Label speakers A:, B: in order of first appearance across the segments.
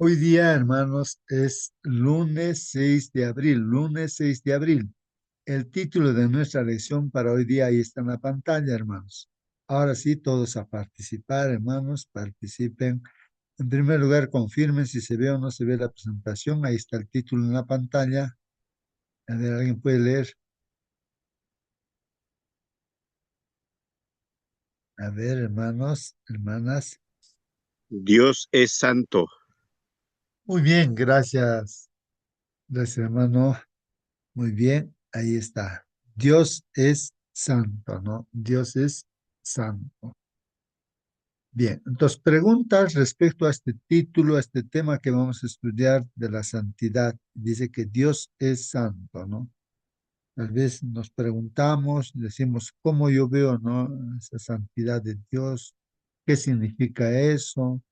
A: Hoy día, hermanos, es lunes 6 de abril, lunes 6 de abril. El título de nuestra lección para hoy día ahí está en la pantalla, hermanos. Ahora sí, todos a participar, hermanos, participen. En primer lugar, confirmen si se ve o no se ve la presentación. Ahí está el título en la pantalla. A ver, ¿alguien puede leer? A ver, hermanos, hermanas.
B: Dios es santo.
A: Muy bien, gracias. Gracias, hermano. Muy bien, ahí está. Dios es santo, ¿no? Dios es santo. Bien, entonces preguntas respecto a este título, a este tema que vamos a estudiar de la santidad. Dice que Dios es santo, ¿no? Tal vez nos preguntamos, decimos, ¿cómo yo veo, no? Esa santidad de Dios, ¿qué significa eso?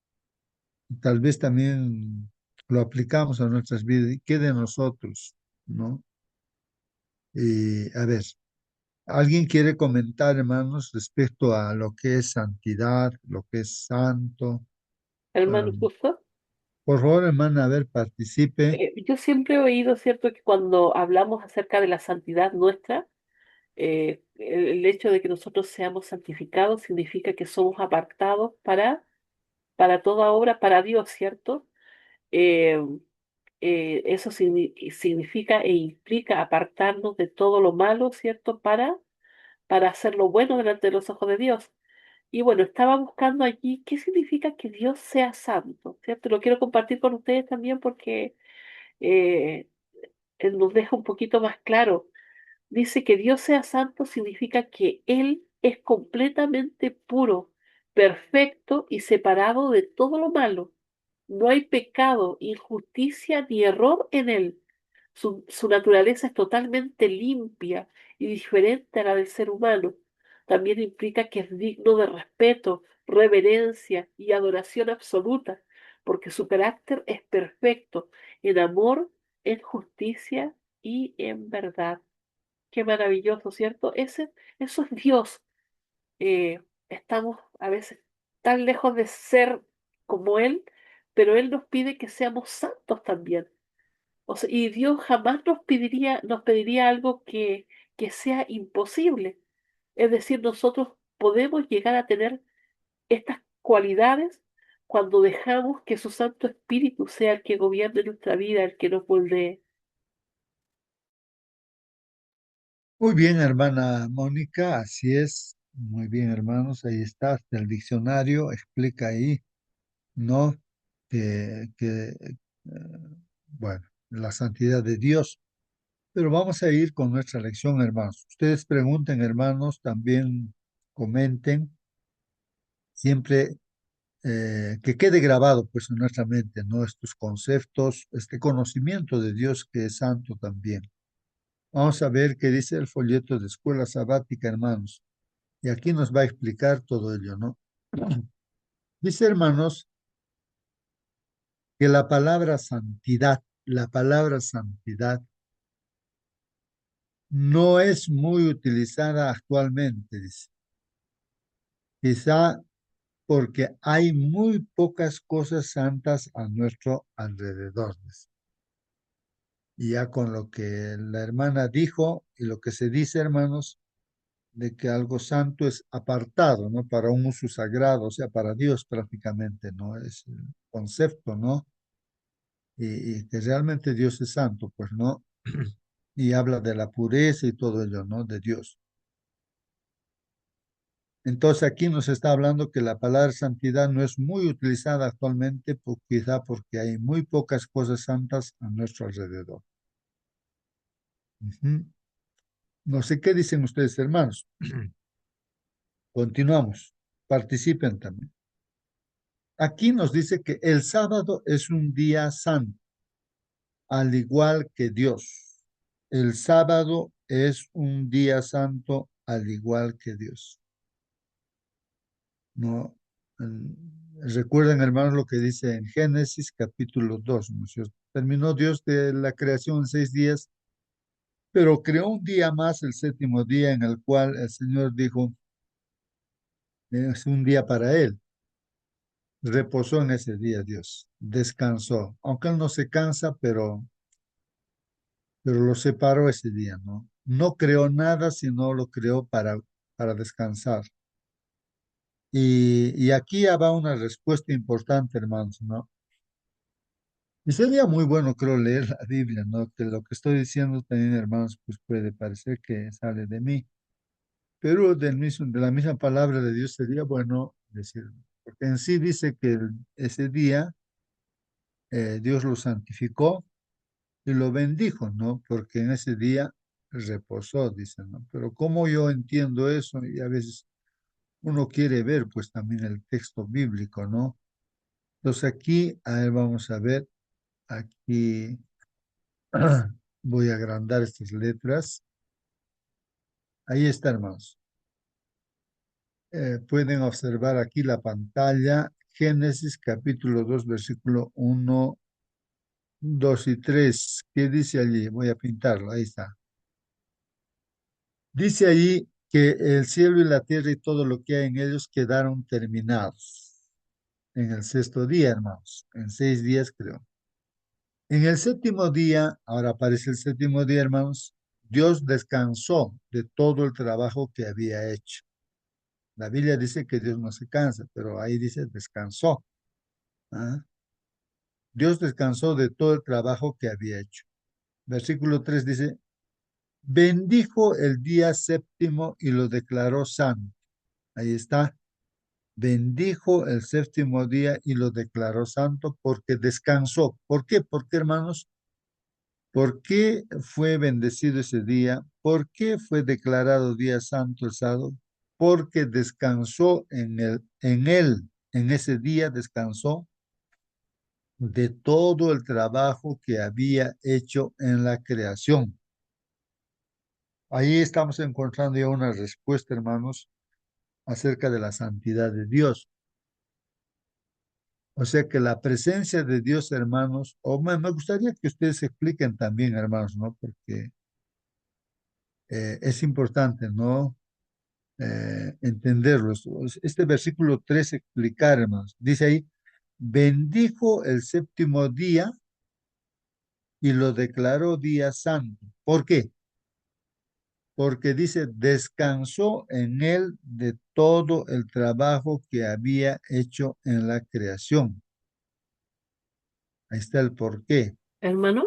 A: Y tal vez también lo aplicamos a nuestras vidas. ¿Y qué de nosotros, no? Y a ver. ¿Alguien quiere comentar, hermanos, respecto a lo que es santidad, lo que es santo?
C: Hermano,
A: Um,
C: justo,
A: por favor, hermana, a ver, participe.
C: yo siempre he oído, ¿cierto?, que cuando hablamos acerca de la santidad nuestra, el hecho de que nosotros seamos santificados significa que somos apartados para toda obra, para Dios, ¿cierto? Eh, Eso significa e implica apartarnos de todo lo malo, ¿cierto? Para hacer lo bueno delante de los ojos de Dios. Y bueno, estaba buscando allí qué significa que Dios sea santo, ¿cierto? Lo quiero compartir con ustedes también porque eh, él nos deja un poquito más claro. Dice que Dios sea santo significa que Él es completamente puro, perfecto y separado de todo lo malo. No hay pecado, injusticia ni error en Él. Su naturaleza es totalmente limpia y diferente a la del ser humano. También implica que es digno de respeto, reverencia y adoración absoluta, porque su carácter es perfecto en amor, en justicia y en verdad. Qué maravilloso, ¿cierto? Eso es Dios. Estamos a veces tan lejos de ser como Él, pero Él nos pide que seamos santos también. O sea, y Dios jamás nos pediría algo que sea imposible. Es decir, nosotros podemos llegar a tener estas cualidades cuando dejamos que su Santo Espíritu sea el que gobierne nuestra vida, el que nos moldee.
A: Muy bien, hermana Mónica, así es. Muy bien, hermanos, ahí está, hasta el diccionario explica ahí, ¿no? Bueno, la santidad de Dios. Pero vamos a ir con nuestra lección, hermanos. Ustedes pregunten, hermanos, también comenten. Siempre que quede grabado pues en nuestra mente, ¿no? Estos conceptos, este conocimiento de Dios que es santo también. Vamos a ver qué dice el folleto de Escuela Sabática, hermanos. Y aquí nos va a explicar todo ello, ¿no? Dice, hermanos, que la palabra santidad, no es muy utilizada actualmente, dice. Quizá porque hay muy pocas cosas santas a nuestro alrededor, dice. Y ya con lo que la hermana dijo y lo que se dice, hermanos, de que algo santo es apartado, ¿no? Para un uso sagrado, o sea, para Dios prácticamente, ¿no? Es el concepto, ¿no? Y que realmente Dios es santo, pues, ¿no? Y habla de la pureza y todo ello, ¿no? De Dios. Entonces aquí nos está hablando que la palabra santidad no es muy utilizada actualmente, quizá porque hay muy pocas cosas santas a nuestro alrededor. Ujú. No sé qué dicen ustedes, hermanos. Continuamos. Participen también. Aquí nos dice que el sábado es un día santo, al igual que Dios. El sábado es un día santo, al igual que Dios. No, recuerden, hermanos, lo que dice en Génesis capítulo 2, ¿no es cierto? Terminó Dios de la creación en 6 días, pero creó un día más, el séptimo día, en el cual el Señor dijo, es un día para Él. reposó en ese día Dios, descansó, aunque Él no se cansa, pero lo separó ese día, ¿no? No creó nada, sino lo creó para descansar. Y aquí ya va una respuesta importante, hermanos, ¿no? Y sería muy bueno, creo, leer la Biblia, ¿no? Que lo que estoy diciendo también, hermanos, pues puede parecer que sale de mí, pero de la misma palabra de Dios sería bueno decirlo. Porque en sí dice que ese día Dios lo santificó y lo bendijo, ¿no? Porque en ese día reposó, dice, ¿no? Pero ¿cómo yo entiendo eso? Y a veces uno quiere ver, pues también el texto bíblico, ¿no? Entonces aquí, a ver, vamos a ver, aquí voy a agrandar estas letras. Ahí está, hermanos. Pueden observar aquí la pantalla, Génesis capítulo 2 versículo 1, 2 y 3. ¿Qué dice allí? Voy a pintarlo, ahí está. Dice allí que el cielo y la tierra y todo lo que hay en ellos quedaron terminados en el sexto día, hermanos, en 6 días creo. En el séptimo día, ahora aparece el séptimo día, hermanos, Dios descansó de todo el trabajo que había hecho. La Biblia dice que Dios no se cansa, pero ahí dice descansó. ¿Ah? Dios descansó de todo el trabajo que había hecho. Versículo 3 dice, bendijo el día séptimo y lo declaró santo. Ahí está. Bendijo el séptimo día y lo declaró santo porque descansó. ¿Por qué? Porque, hermanos, ¿por qué fue bendecido ese día? ¿Por qué fue declarado día santo el sábado? Porque descansó en ese día descansó de todo el trabajo que había hecho en la creación. Ahí estamos encontrando ya una respuesta, hermanos, acerca de la santidad de Dios. O sea que la presencia de Dios, hermanos, me gustaría que ustedes expliquen también, hermanos, ¿no? Porque es importante, ¿no? Entenderlo. Este versículo 3 explicar, hermanos. Dice ahí, bendijo el séptimo día y lo declaró día santo. ¿Por qué? Porque dice, descansó en él de todo el trabajo que había hecho en la creación. Ahí está el por qué.
C: Hermano,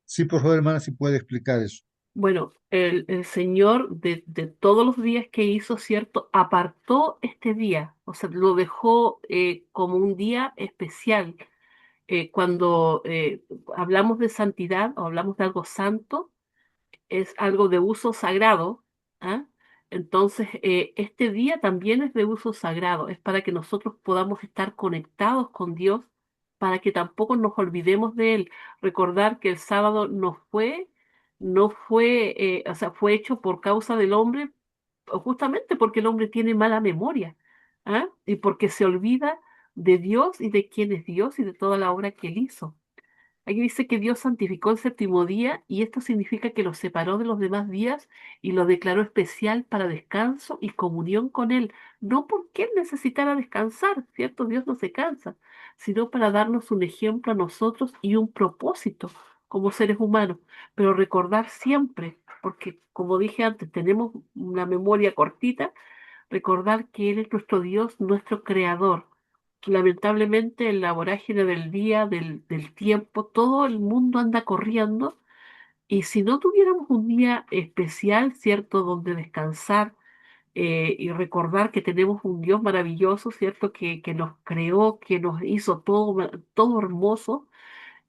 A: Sí, por favor, hermana, si puede explicar eso.
C: bueno, el Señor de todos los días que hizo, ¿cierto? Apartó este día, o sea, lo dejó como un día especial. Cuando hablamos de santidad o hablamos de algo santo, es algo de uso sagrado, ¿ah? Entonces, este día también es de uso sagrado, es para que nosotros podamos estar conectados con Dios, para que tampoco nos olvidemos de Él. Recordar que el sábado no fue, o sea, fue hecho por causa del hombre, justamente porque el hombre tiene mala memoria, ¿ah? Y porque se olvida de Dios y de quién es Dios y de toda la obra que Él hizo. Aquí dice que Dios santificó el séptimo día y esto significa que lo separó de los demás días y lo declaró especial para descanso y comunión con Él. No porque Él necesitara descansar, ¿cierto? Dios no se cansa, sino para darnos un ejemplo a nosotros y un propósito como seres humanos. Pero recordar siempre, porque como dije antes, tenemos una memoria cortita, recordar que Él es nuestro Dios, nuestro creador. Lamentablemente, en la vorágine del día, del tiempo, todo el mundo anda corriendo y si no tuviéramos un día especial, ¿cierto?, donde descansar y recordar que tenemos un Dios maravilloso, ¿cierto?, que nos creó, que nos hizo todo, todo hermoso,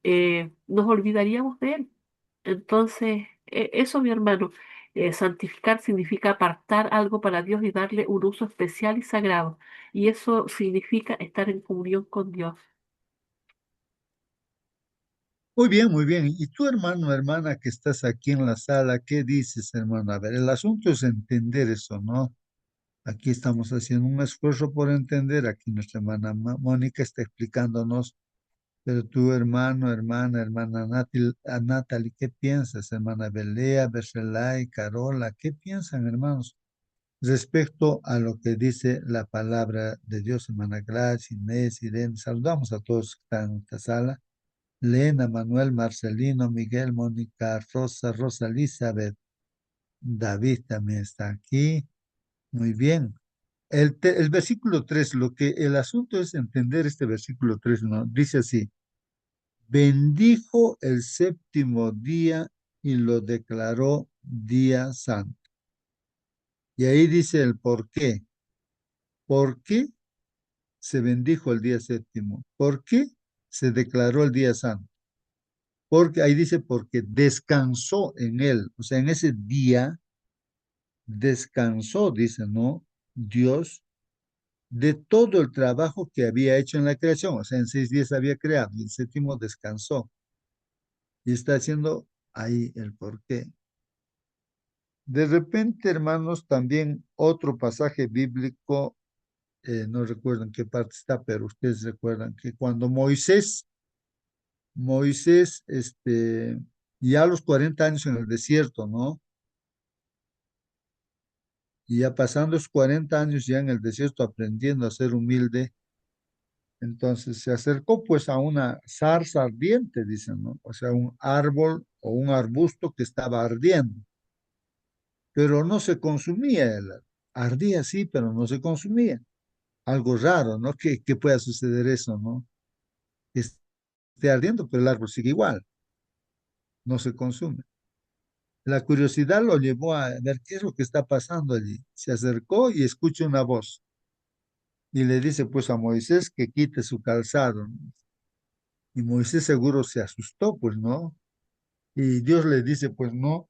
C: nos olvidaríamos de Él. Entonces, eso, mi hermano, santificar significa apartar algo para Dios y darle un uso especial y sagrado. Y eso significa estar en comunión con Dios.
A: Muy bien, muy bien. Y tú, hermano, hermana, que estás aquí en la sala, ¿qué dices, hermano? A ver, el asunto es entender eso, ¿no? Aquí estamos haciendo un esfuerzo por entender. Aquí nuestra hermana Mónica está explicándonos, pero tú, hermano, hermana Natalie, ¿qué piensas, hermana Belea, Bercelay, Carola? ¿Qué piensan, hermanos? respecto a lo que dice la palabra de Dios, hermana Gracia, Inés, Irene. Saludamos a todos los que están en esta sala. Lena, Manuel, Marcelino, Miguel, Mónica, Rosa, Rosa Elizabeth, David también está aquí. Muy bien. El versículo 3, el asunto es entender este versículo 3, ¿no? Dice así, bendijo el séptimo día y lo declaró día santo. Y ahí dice el por qué. ¿Por qué se bendijo el día séptimo? ¿Por qué se declaró el día santo? Porque ahí dice porque descansó en él. O sea, en ese día descansó, dice, ¿no? Dios de todo el trabajo que había hecho en la creación. O sea, en 6 días había creado y el séptimo descansó. Y está haciendo ahí el porqué. De repente, hermanos, también otro pasaje bíblico, no recuerdo en qué parte está, pero ustedes recuerdan que cuando Moisés, ya a los 40 años en el desierto, ¿no? Y ya pasando esos 40 años ya en el desierto aprendiendo a ser humilde, entonces se acercó pues a una zarza ardiente, dicen, ¿no? O sea, un árbol o un arbusto que estaba ardiendo, pero no se consumía ardía sí, pero no se consumía. Algo raro, ¿no? Que pueda suceder eso, ¿no? Que esté ardiendo, pero el árbol sigue igual, no se consume. La curiosidad lo llevó a ver qué es lo que está pasando allí. Se acercó y escucha una voz y le dice pues a Moisés que quite su calzado, ¿no? Y Moisés seguro se asustó, pues, ¿no? Y Dios le dice, pues, no,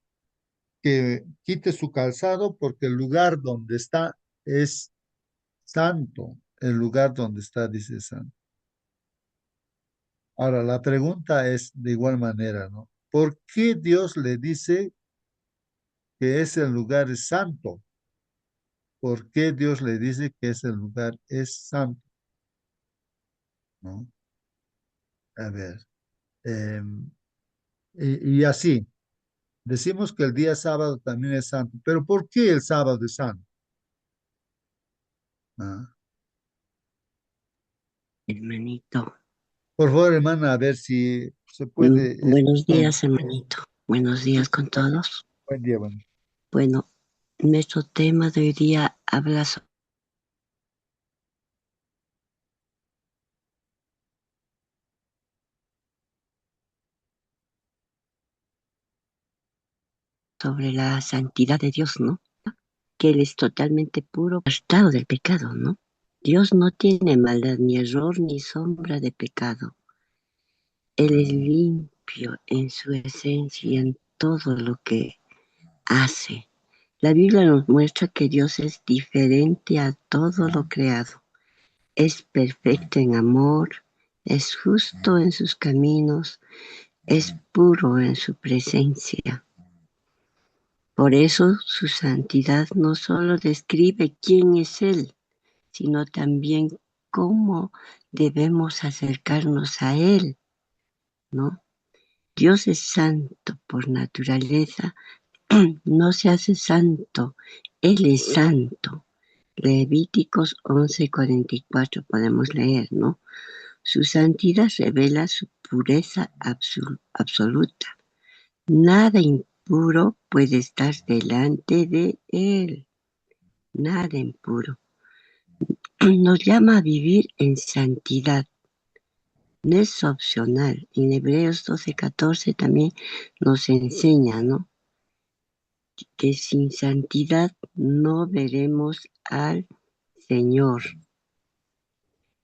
A: que quite su calzado porque el lugar donde está es santo. El lugar donde está, dice santo. Ahora, la pregunta es de igual manera, ¿no? ¿Por qué Dios le dice que ese lugar es santo? ¿Por qué Dios le dice que ese lugar es santo? ¿No? A ver. em, y así, decimos que el día sábado también es santo, pero ¿por qué el sábado es santo? ¿Ah?
D: Hermanito,
A: Por favor, hermana, a ver si se puede.
D: buenos días, hermanito. Buenos días con todos.
A: Buen día, bueno.
D: Bueno, nuestro tema de hoy día habla sobre la santidad de Dios, ¿no? Que Él es totalmente puro, apartado del pecado, ¿no? Dios no tiene maldad, ni error, ni sombra de pecado. Él es limpio en su esencia y en todo lo que hace. La Biblia nos muestra que Dios es diferente a todo lo creado. Es perfecto en amor, es justo en sus caminos, es puro en su presencia. Por eso su santidad no solo describe quién es Él, sino también cómo debemos acercarnos a Él, ¿no? Dios es santo por naturaleza, no se hace santo, Él es santo. Levíticos 11:44 podemos leer, ¿no? Su santidad revela su pureza absoluta. Nada impuro puede estar delante de Él. Nada impuro. Nos llama a vivir en santidad. No es opcional. En Hebreos 12:14 también nos enseña, ¿no? Que sin santidad no veremos al Señor.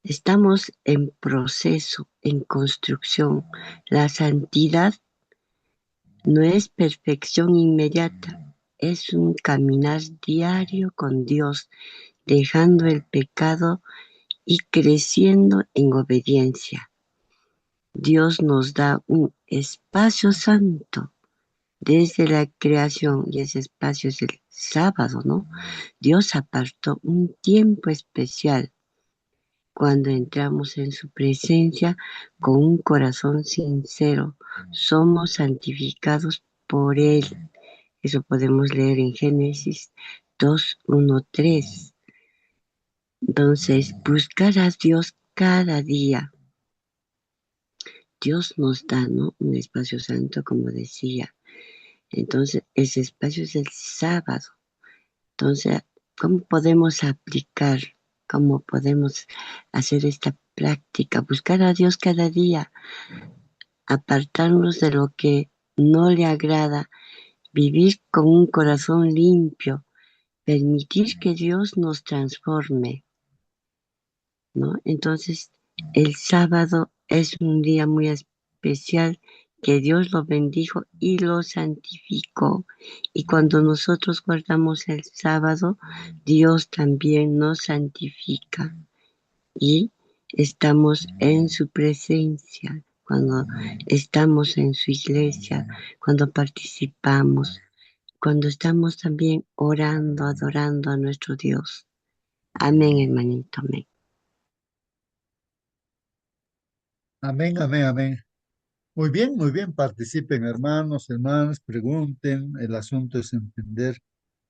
D: Estamos en proceso, en construcción. La santidad no es perfección inmediata, es un caminar diario con Dios, dejando el pecado y creciendo en obediencia. Dios nos da un espacio santo desde la creación y ese espacio es el sábado, ¿no? Dios apartó un tiempo especial cuando entramos en su presencia con un corazón sincero. Somos santificados por Él. Eso podemos leer en Génesis 2:1-3. Entonces, buscar a Dios cada día. Dios nos da, ¿no?, un espacio santo, como decía. Entonces, ese espacio es el sábado. Entonces, ¿cómo podemos aplicar? ¿Cómo podemos hacer esta práctica? Buscar a Dios cada día, apartarnos de lo que no le agrada, vivir con un corazón limpio, permitir que Dios nos transforme, ¿no? Entonces, el sábado es un día muy especial que Dios lo bendijo y lo santificó. Y cuando nosotros guardamos el sábado, Dios también nos santifica y estamos en su presencia. Cuando estamos en su iglesia, cuando participamos, cuando estamos también orando, adorando a nuestro Dios. Amén, hermanito, amén.
A: Amén, amén, amén. Muy bien, participen hermanos, hermanas, pregunten, el asunto es entender.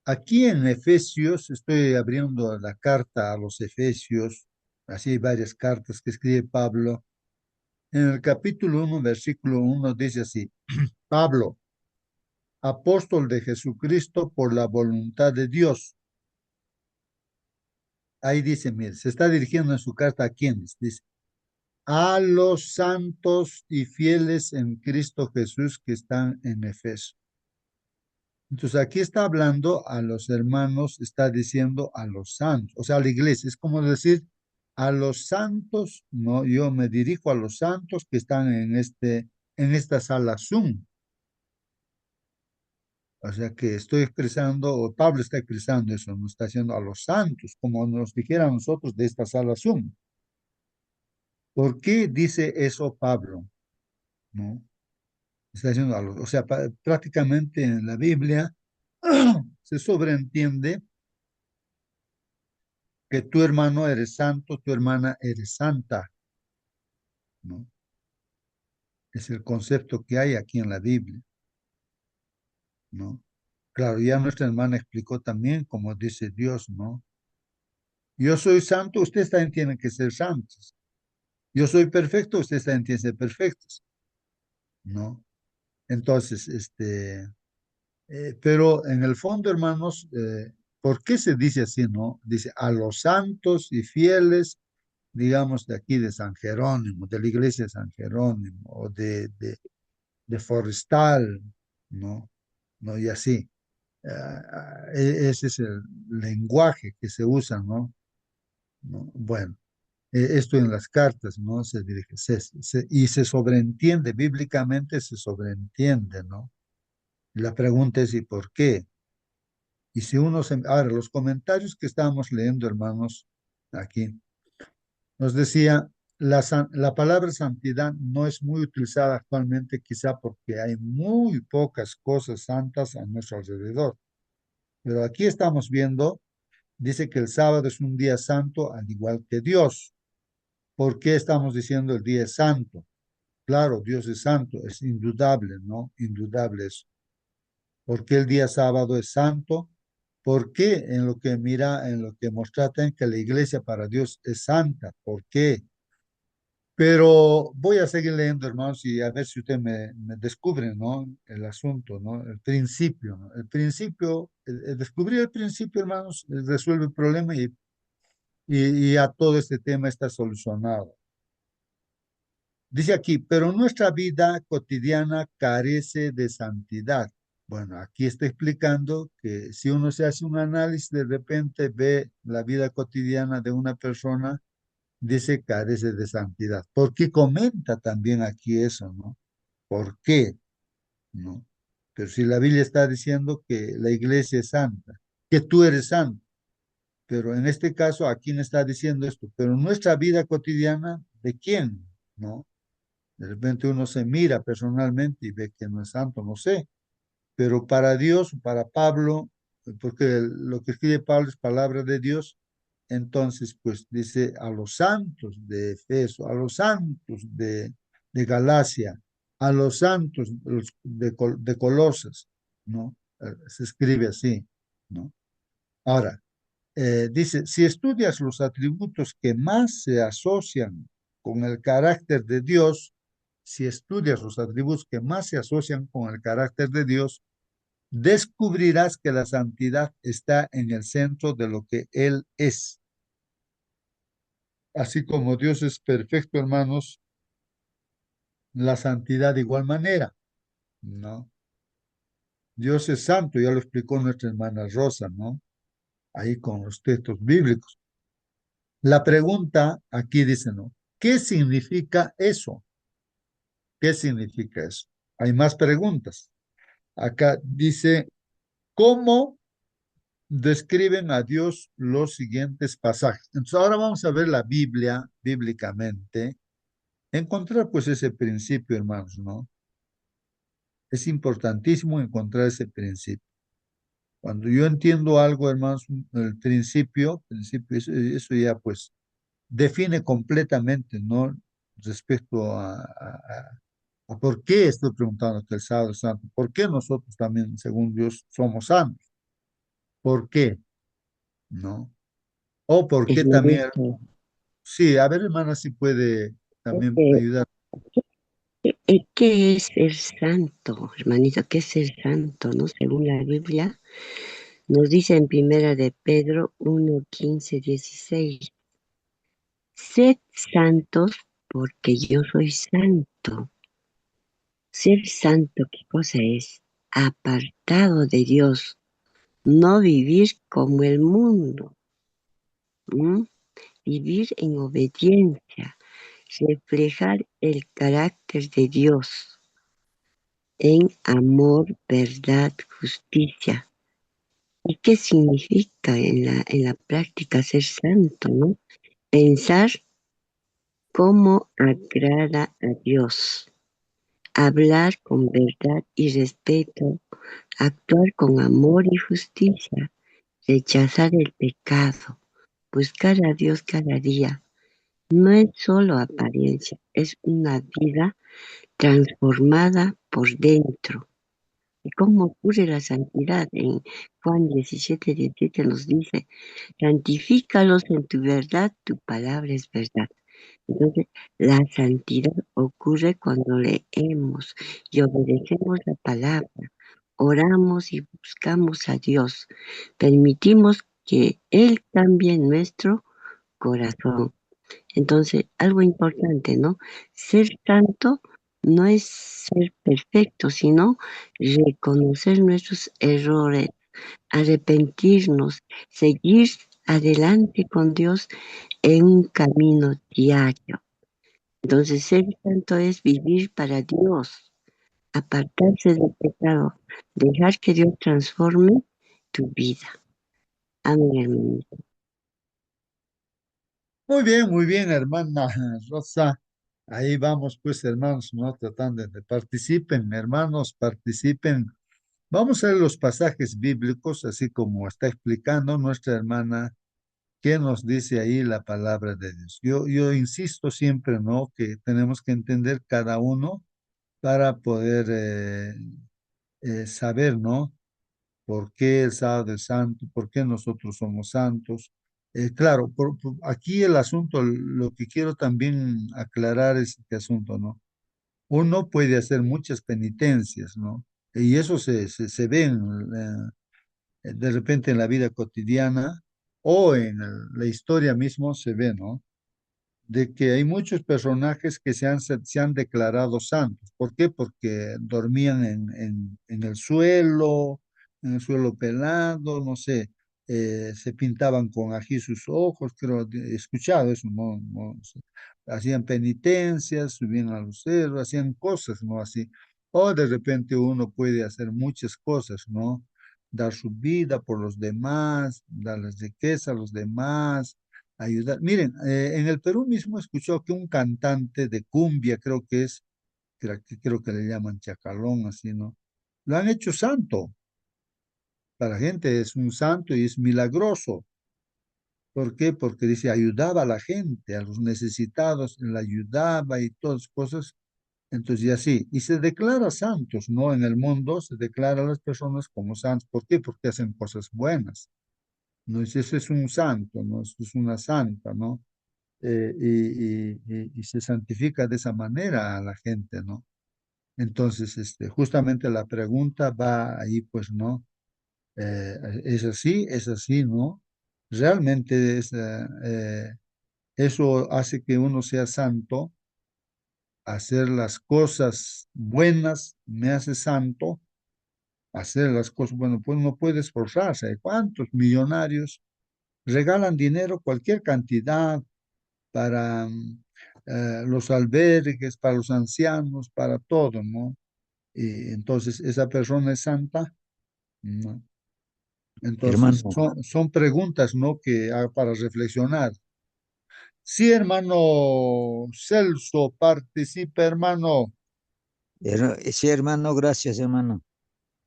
A: Aquí en Efesios, estoy abriendo la carta a los Efesios, así hay varias cartas que escribe Pablo. En el capítulo 1, versículo 1 dice así: Pablo, apóstol de Jesucristo por la voluntad de Dios. Ahí dice, mire, se está dirigiendo en su carta a quienes, dice, a los santos y fieles en Cristo Jesús que están en Efeso. Entonces aquí está hablando a los hermanos, está diciendo a los santos, o sea, a la iglesia. Es como decir a los santos, no, yo me dirijo a los santos que están en esta sala Zoom. O sea que estoy expresando, o Pablo está expresando eso, nos está haciendo a los santos, como nos dijera a nosotros de esta sala Zoom. ¿Por qué dice eso Pablo? ¿No? Está diciendo a los, o sea, prácticamente en la Biblia se sobreentiende que tu hermano eres santo, tu hermana eres santa, ¿no? Es el concepto que hay aquí en la Biblia, ¿no? Claro, ya nuestra hermana explicó también, como dice Dios, ¿no? Yo soy santo, ustedes también tienen que ser santos. Yo soy perfecto, ustedes también tienen que ser perfectos, ¿no? Entonces, pero en el fondo, hermanos, ¿por qué se dice así, no? Dice, a los santos y fieles, digamos, de aquí de San Jerónimo, de la iglesia de San Jerónimo, o de Forestal, ¿no? ¿No? Y así. Ese es el lenguaje que se usa, ¿no? ¿No? Bueno, esto en las cartas, ¿no? Se dirige, y se sobreentiende, bíblicamente se sobreentiende, ¿no? Y la pregunta es, ¿y por qué? Y si uno se... Ahora, los comentarios que estábamos leyendo, hermanos, aquí, nos decía, la palabra santidad no es muy utilizada actualmente, quizá porque hay muy pocas cosas santas a nuestro alrededor. Pero aquí estamos viendo, dice que el sábado es un día santo al igual que Dios. ¿Por qué estamos diciendo el día es santo? Claro, Dios es santo, es indudable, ¿no? Indudable eso. ¿Por qué el día sábado es santo? ¿Por qué en lo que mira, en lo que nos trata que la iglesia para Dios es santa? ¿Por qué? Pero voy a seguir leyendo, hermanos, y a ver si usted me descubre, ¿no? El asunto, ¿no? El principio, ¿no? El principio, el descubrir el principio, hermanos, resuelve el problema y a todo este tema está solucionado. Dice aquí, pero nuestra vida cotidiana carece de santidad. Bueno, aquí está explicando que si uno se hace un análisis, de repente ve la vida cotidiana de una persona, dice carece de santidad. ¿Por qué comenta también aquí eso, no? ¿Por qué? ¿No? Pero si la Biblia está diciendo que la iglesia es santa, que tú eres santo, pero en este caso, aquí no está diciendo esto, pero nuestra vida cotidiana, ¿de quién? ¿No? De repente uno se mira personalmente y ve que no es santo, no sé, pero para Dios, para Pablo, porque lo que escribe Pablo es palabra de Dios, entonces pues dice a los santos de Efeso, a los santos de Galacia, a los santos de Colosas, ¿no? Se escribe así, ¿no? Ahora, dice, si estudias los atributos que más se asocian con el carácter de Dios, si estudias los atributos que más se asocian con el carácter de Dios, descubrirás que la santidad está en el centro de lo que Él es. Así como Dios es perfecto, hermanos, la santidad de igual manera, ¿no? Dios es santo, ya lo explicó nuestra hermana Rosa, ¿no? Ahí con los textos bíblicos. La pregunta aquí dice, ¿no? ¿Qué significa eso? ¿Qué significa eso? Hay más preguntas. Acá dice, ¿cómo describen a Dios los siguientes pasajes? Entonces ahora vamos a ver la Biblia bíblicamente, encontrar pues ese principio, hermanos, ¿no? Es importantísimo encontrar ese principio. Cuando yo entiendo algo, hermanos, el principio, eso ya pues define completamente, ¿no? Respecto a por qué estoy preguntando que el sábado es santo, por qué nosotros también, según Dios, somos santos, por qué, ¿no? O por qué también,
D: Hermanito,
A: sí, a ver, hermana, si puede también
D: este,
A: ayudar.
D: ¿qué es ser santo, hermanito? ¿Qué es ser santo, no? Según la Biblia, nos dice en Primera de Pedro 1:15-16, sed santos porque yo soy santo. Ser santo, ¿qué cosa es? Apartado de Dios, no vivir como el mundo, ¿m? Vivir en obediencia, reflejar el carácter de Dios en amor, verdad, justicia. ¿Y qué significa en la práctica ser santo, no? Pensar cómo agrada a Dios, hablar con verdad y respeto, actuar con amor y justicia, rechazar el pecado, buscar a Dios cada día. No es solo apariencia, es una vida transformada por dentro. ¿Y cómo ocurre la santidad? En Juan 17:17 nos dice, santifícalos en tu verdad, tu palabra es verdad. Entonces, la santidad ocurre cuando leemos y obedecemos la palabra, oramos y buscamos a Dios, permitimos que Él cambie nuestro corazón. Entonces, algo importante, ¿no? Ser santo no es ser perfecto, sino reconocer nuestros errores, arrepentirnos, seguir adelante con Dios en un camino diario. Entonces, ser santo es vivir para Dios, apartarse del pecado, dejar que Dios transforme tu vida. Amén, hermanito.
A: Muy bien, hermana Rosa. Ahí vamos, pues, hermanos, ¿no? Tratando de participen, hermanos, participen. Vamos a ver los pasajes bíblicos, así como está explicando nuestra hermana, qué nos dice ahí la palabra de Dios. Yo insisto siempre, ¿no? Que tenemos que entender cada uno para poder saber, ¿no? ¿Por qué el sábado es santo? ¿Por qué nosotros somos santos? Claro, aquí el asunto, lo que quiero también aclarar es este asunto, ¿no? Uno puede hacer muchas penitencias, ¿no? Y eso se ve de repente en la vida cotidiana o en la historia mismo se ve, ¿no? De que hay muchos personajes que se han declarado santos. ¿Por qué? Porque dormían en el suelo pelado, no sé, se pintaban con ají sus ojos, creo, he escuchado eso, ¿no? No sé. Hacían penitencias, subían a los cerros, hacían cosas, ¿no? Así. O de repente uno puede hacer muchas cosas, ¿no? Dar su vida por los demás, darles riqueza a los demás, ayudar. Miren, en el Perú mismo escuchó que un cantante de cumbia, creo que le llaman chacalón, así, ¿no? Lo han hecho santo. Para la gente es un santo y es milagroso. ¿Por qué? Porque dice, ayudaba a la gente, a los necesitados, la ayudaba y todas cosas. Entonces, y así, y se declara santos, ¿no? En el mundo se declara a las personas como santos. ¿Por qué? Porque hacen cosas buenas. ¿no? Ese es un santo, ¿no? Eso es una santa, ¿no? Y se santifica de esa manera a la gente, ¿no? Entonces, justamente la pregunta va ahí, pues, ¿no? Es así, ¿no? Realmente eso hace que uno sea santo, hacer las cosas buenas me hace santo, hacer las cosas, bueno, pues no puede esforzarse. ¿Cuántos millonarios regalan dinero, cualquier cantidad, para los albergues, para los ancianos, para todo, ¿no? Y entonces, ¿esa persona es santa? No. Entonces,
E: Hermano,
A: son preguntas, ¿no? Que para reflexionar. Sí, hermano Celso, participa, hermano.
E: sí, hermano, gracias, hermano.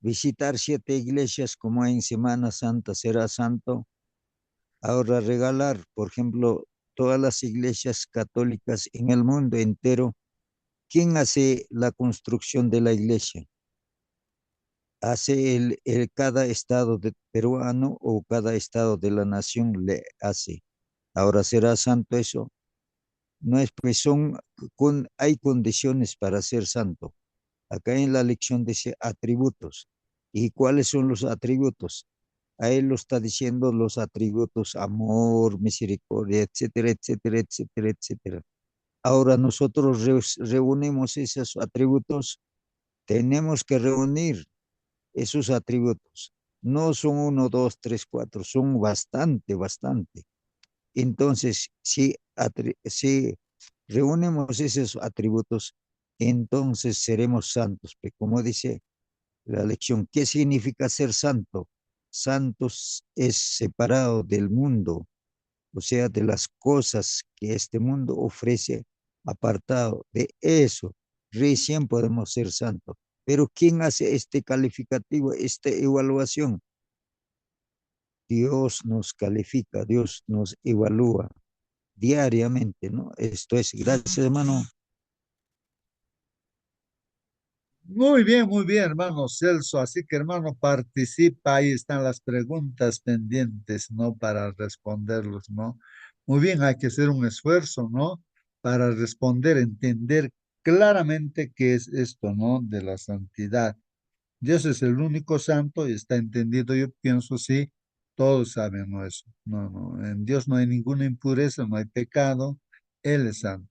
E: Visitar 7 iglesias como en Semana Santa será santo. Ahora regalar, por ejemplo, todas las iglesias católicas en el mundo entero. ¿Quién hace la construcción de la iglesia? ¿Hace cada estado peruano o cada estado de la nación le hace? Ahora será santo eso. No es, pues hay condiciones para ser santo. Acá en la lección dice atributos. ¿Y cuáles son los atributos? A él lo está diciendo los atributos, amor, misericordia, etcétera, etcétera, etcétera, etcétera. Ahora nosotros reunimos esos atributos, tenemos que reunir esos atributos. No son uno, dos, tres, cuatro, son bastante, bastante. Entonces, si reunimos esos atributos, entonces seremos santos. Pero como dice la lección, ¿qué significa ser santo? Santos es separado del mundo, o sea, de las cosas que este mundo ofrece, apartado de eso, recién podemos ser santos. Pero ¿quién hace este calificativo, esta evaluación? Dios nos califica, Dios nos evalúa diariamente, ¿no? Esto es, gracias, hermano.
A: Muy bien, hermano Celso. Así que, hermano, participa. Ahí están las preguntas pendientes, ¿no? Para responderlos, ¿no? Muy bien, hay que hacer un esfuerzo, ¿no? Para responder, entender claramente qué es esto, ¿no? De la santidad. Dios es el único santo y está entendido, yo pienso, sí, todos saben, ¿no? Eso. No, no, en Dios no hay ninguna impureza, no hay pecado, Él es santo.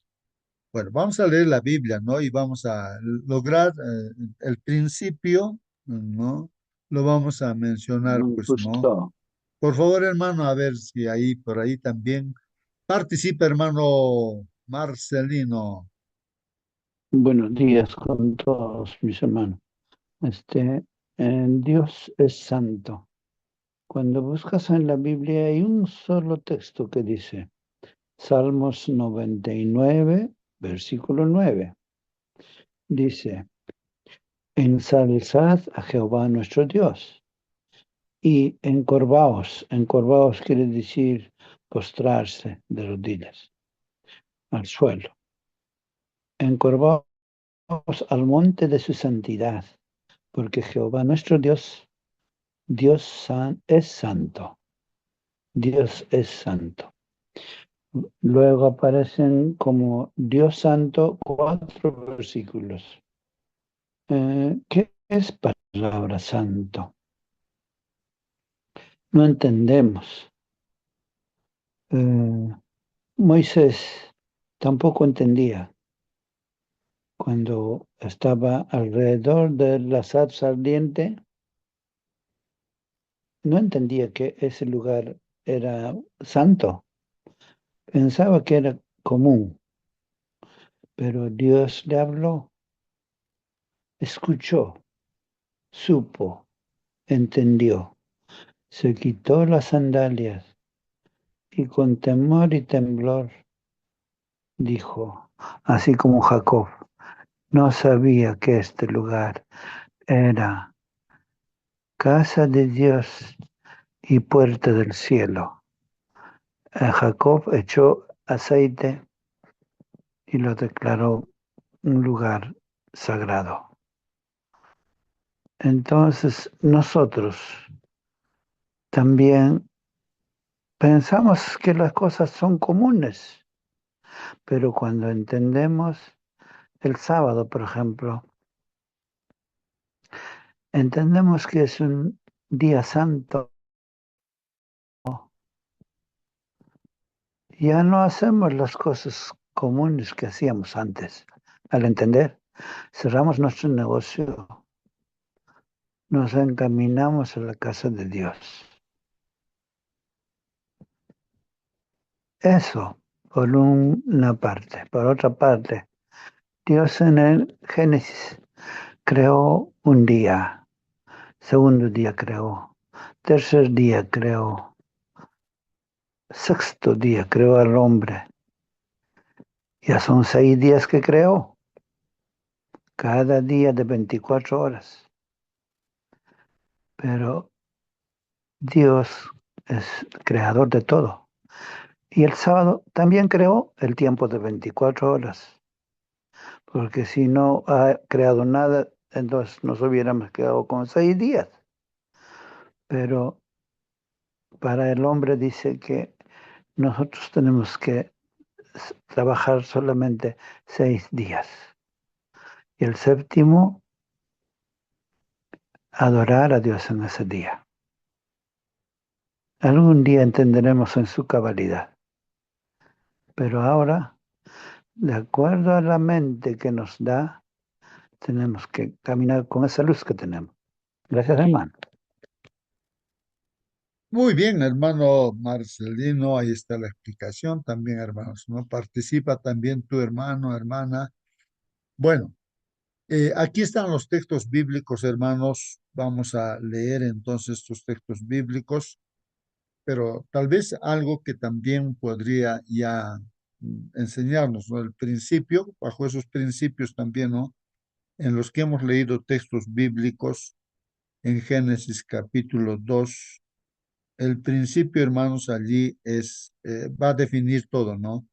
A: Bueno, vamos a leer la Biblia, ¿no? Y vamos a lograr el principio, ¿no? Lo vamos a mencionar,
F: Muy
A: pues, ¿no?
F: justo.
A: Por favor, hermano, a ver si ahí, por ahí también participa, hermano Marcelino.
F: Buenos días con todos mis hermanos. Dios es santo. Cuando buscas en la Biblia hay un solo texto que dice, Salmos 99, versículo 9. Dice, ensalzad a Jehová nuestro Dios y encorvaos. Encorvaos quiere decir postrarse de rodillas al suelo. Encorvaos al monte de su santidad, porque Jehová nuestro Dios, es santo. Dios es santo. Luego aparecen como Dios santo 4 versículos. ¿Qué es palabra santo? No entendemos. Moisés tampoco entendía cuando estaba alrededor de la zarza ardiente. No entendía que ese lugar era santo. Pensaba que era común, pero Dios le habló, escuchó, supo, entendió. Se quitó las sandalias y con temor y temblor dijo, así como Jacob, no sabía que este lugar era casa de Dios y puerta del cielo. Jacob echó aceite y lo declaró un lugar sagrado. Entonces nosotros también Pensamos que las cosas son comunes, pero cuando entendemos el sábado, por ejemplo, entendemos que es un día santo. Ya no hacemos las cosas comunes que hacíamos antes. Al entender, cerramos nuestro negocio, nos encaminamos a la casa de Dios. Eso, por una parte. Por otra parte, Dios en el Génesis creó un día, segundo día creó, tercer día creó, sexto día creó al hombre. Ya son 6 días que creó, cada día de 24 horas. Pero Dios es creador de todo. Y el sábado también creó el tiempo de 24 horas. Porque si no ha creado nada, entonces nos hubiéramos quedado con 6 días. Pero para el hombre dice que nosotros tenemos que trabajar solamente 6 días. Y el séptimo, adorar a Dios en ese día. Algún día entenderemos en su cabalidad. Pero ahora, de acuerdo a la mente que nos da, tenemos que caminar con esa luz que tenemos. Gracias, hermano.
A: Muy bien, hermano Marcelino, ahí está la explicación también, hermanos, ¿no? Participa también tu hermano, hermana. Bueno, aquí están los textos bíblicos, hermanos. Vamos a leer entonces estos textos bíblicos, pero tal vez algo que también podría ya enseñarnos, ¿no? El principio, bajo esos principios también, ¿no? En los que hemos leído textos bíblicos en Génesis capítulo 2. El principio, hermanos, allí va a definir todo, ¿no?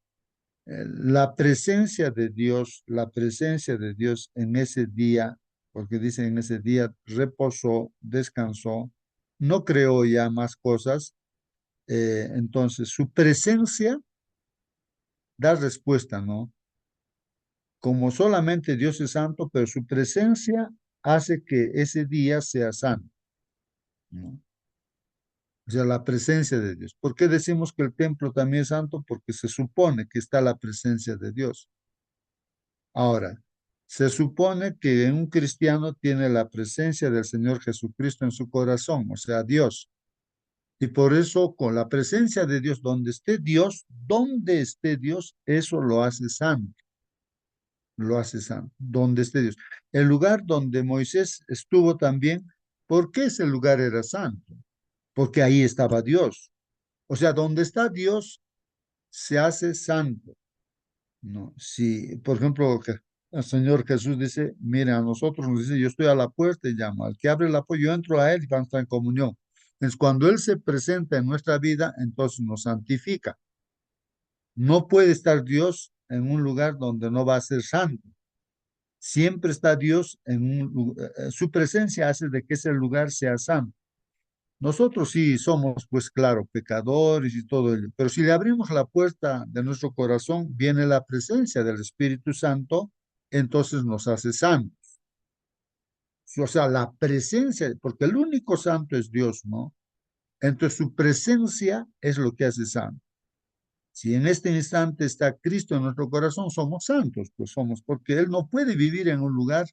A: La presencia de Dios en ese día, porque dice en ese día reposó, descansó, no creó ya más cosas, entonces su presencia da respuesta, ¿no? Como solamente Dios es santo, pero su presencia hace que ese día sea santo, ¿no? O sea, la presencia de Dios. ¿Por qué decimos que el templo también es santo? Porque se supone que está la presencia de Dios. Ahora, se supone que un cristiano tiene la presencia del Señor Jesucristo en su corazón, o sea, Dios. Y por eso, con la presencia de donde esté Dios, eso lo hace santo, lo hace santo, donde esté Dios. El lugar donde Moisés estuvo también, ¿por qué ese lugar era santo? Porque ahí estaba Dios. O sea, donde está Dios se hace santo, ¿no? Si, por ejemplo, el Señor Jesús dice, mire, a nosotros nos dice, yo estoy a la puerta y llamo, al que abre la puerta, yo entro a él y vamos a estar en comunión. Entonces, cuando Él se presenta en nuestra vida, entonces nos santifica. No puede estar Dios en un lugar donde no va a ser santo. Siempre está Dios en un lugar, su presencia hace de que ese lugar sea santo. Nosotros sí somos, pues claro, pecadores y todo ello, pero si le abrimos la puerta de nuestro corazón, viene la presencia del Espíritu Santo, entonces nos hace santos. O sea, la presencia, porque el único santo es Dios, ¿no? Entonces su presencia es lo que hace santo. Si en este instante está Cristo en nuestro corazón, somos santos, pues somos, porque Él no puede vivir en un lugar,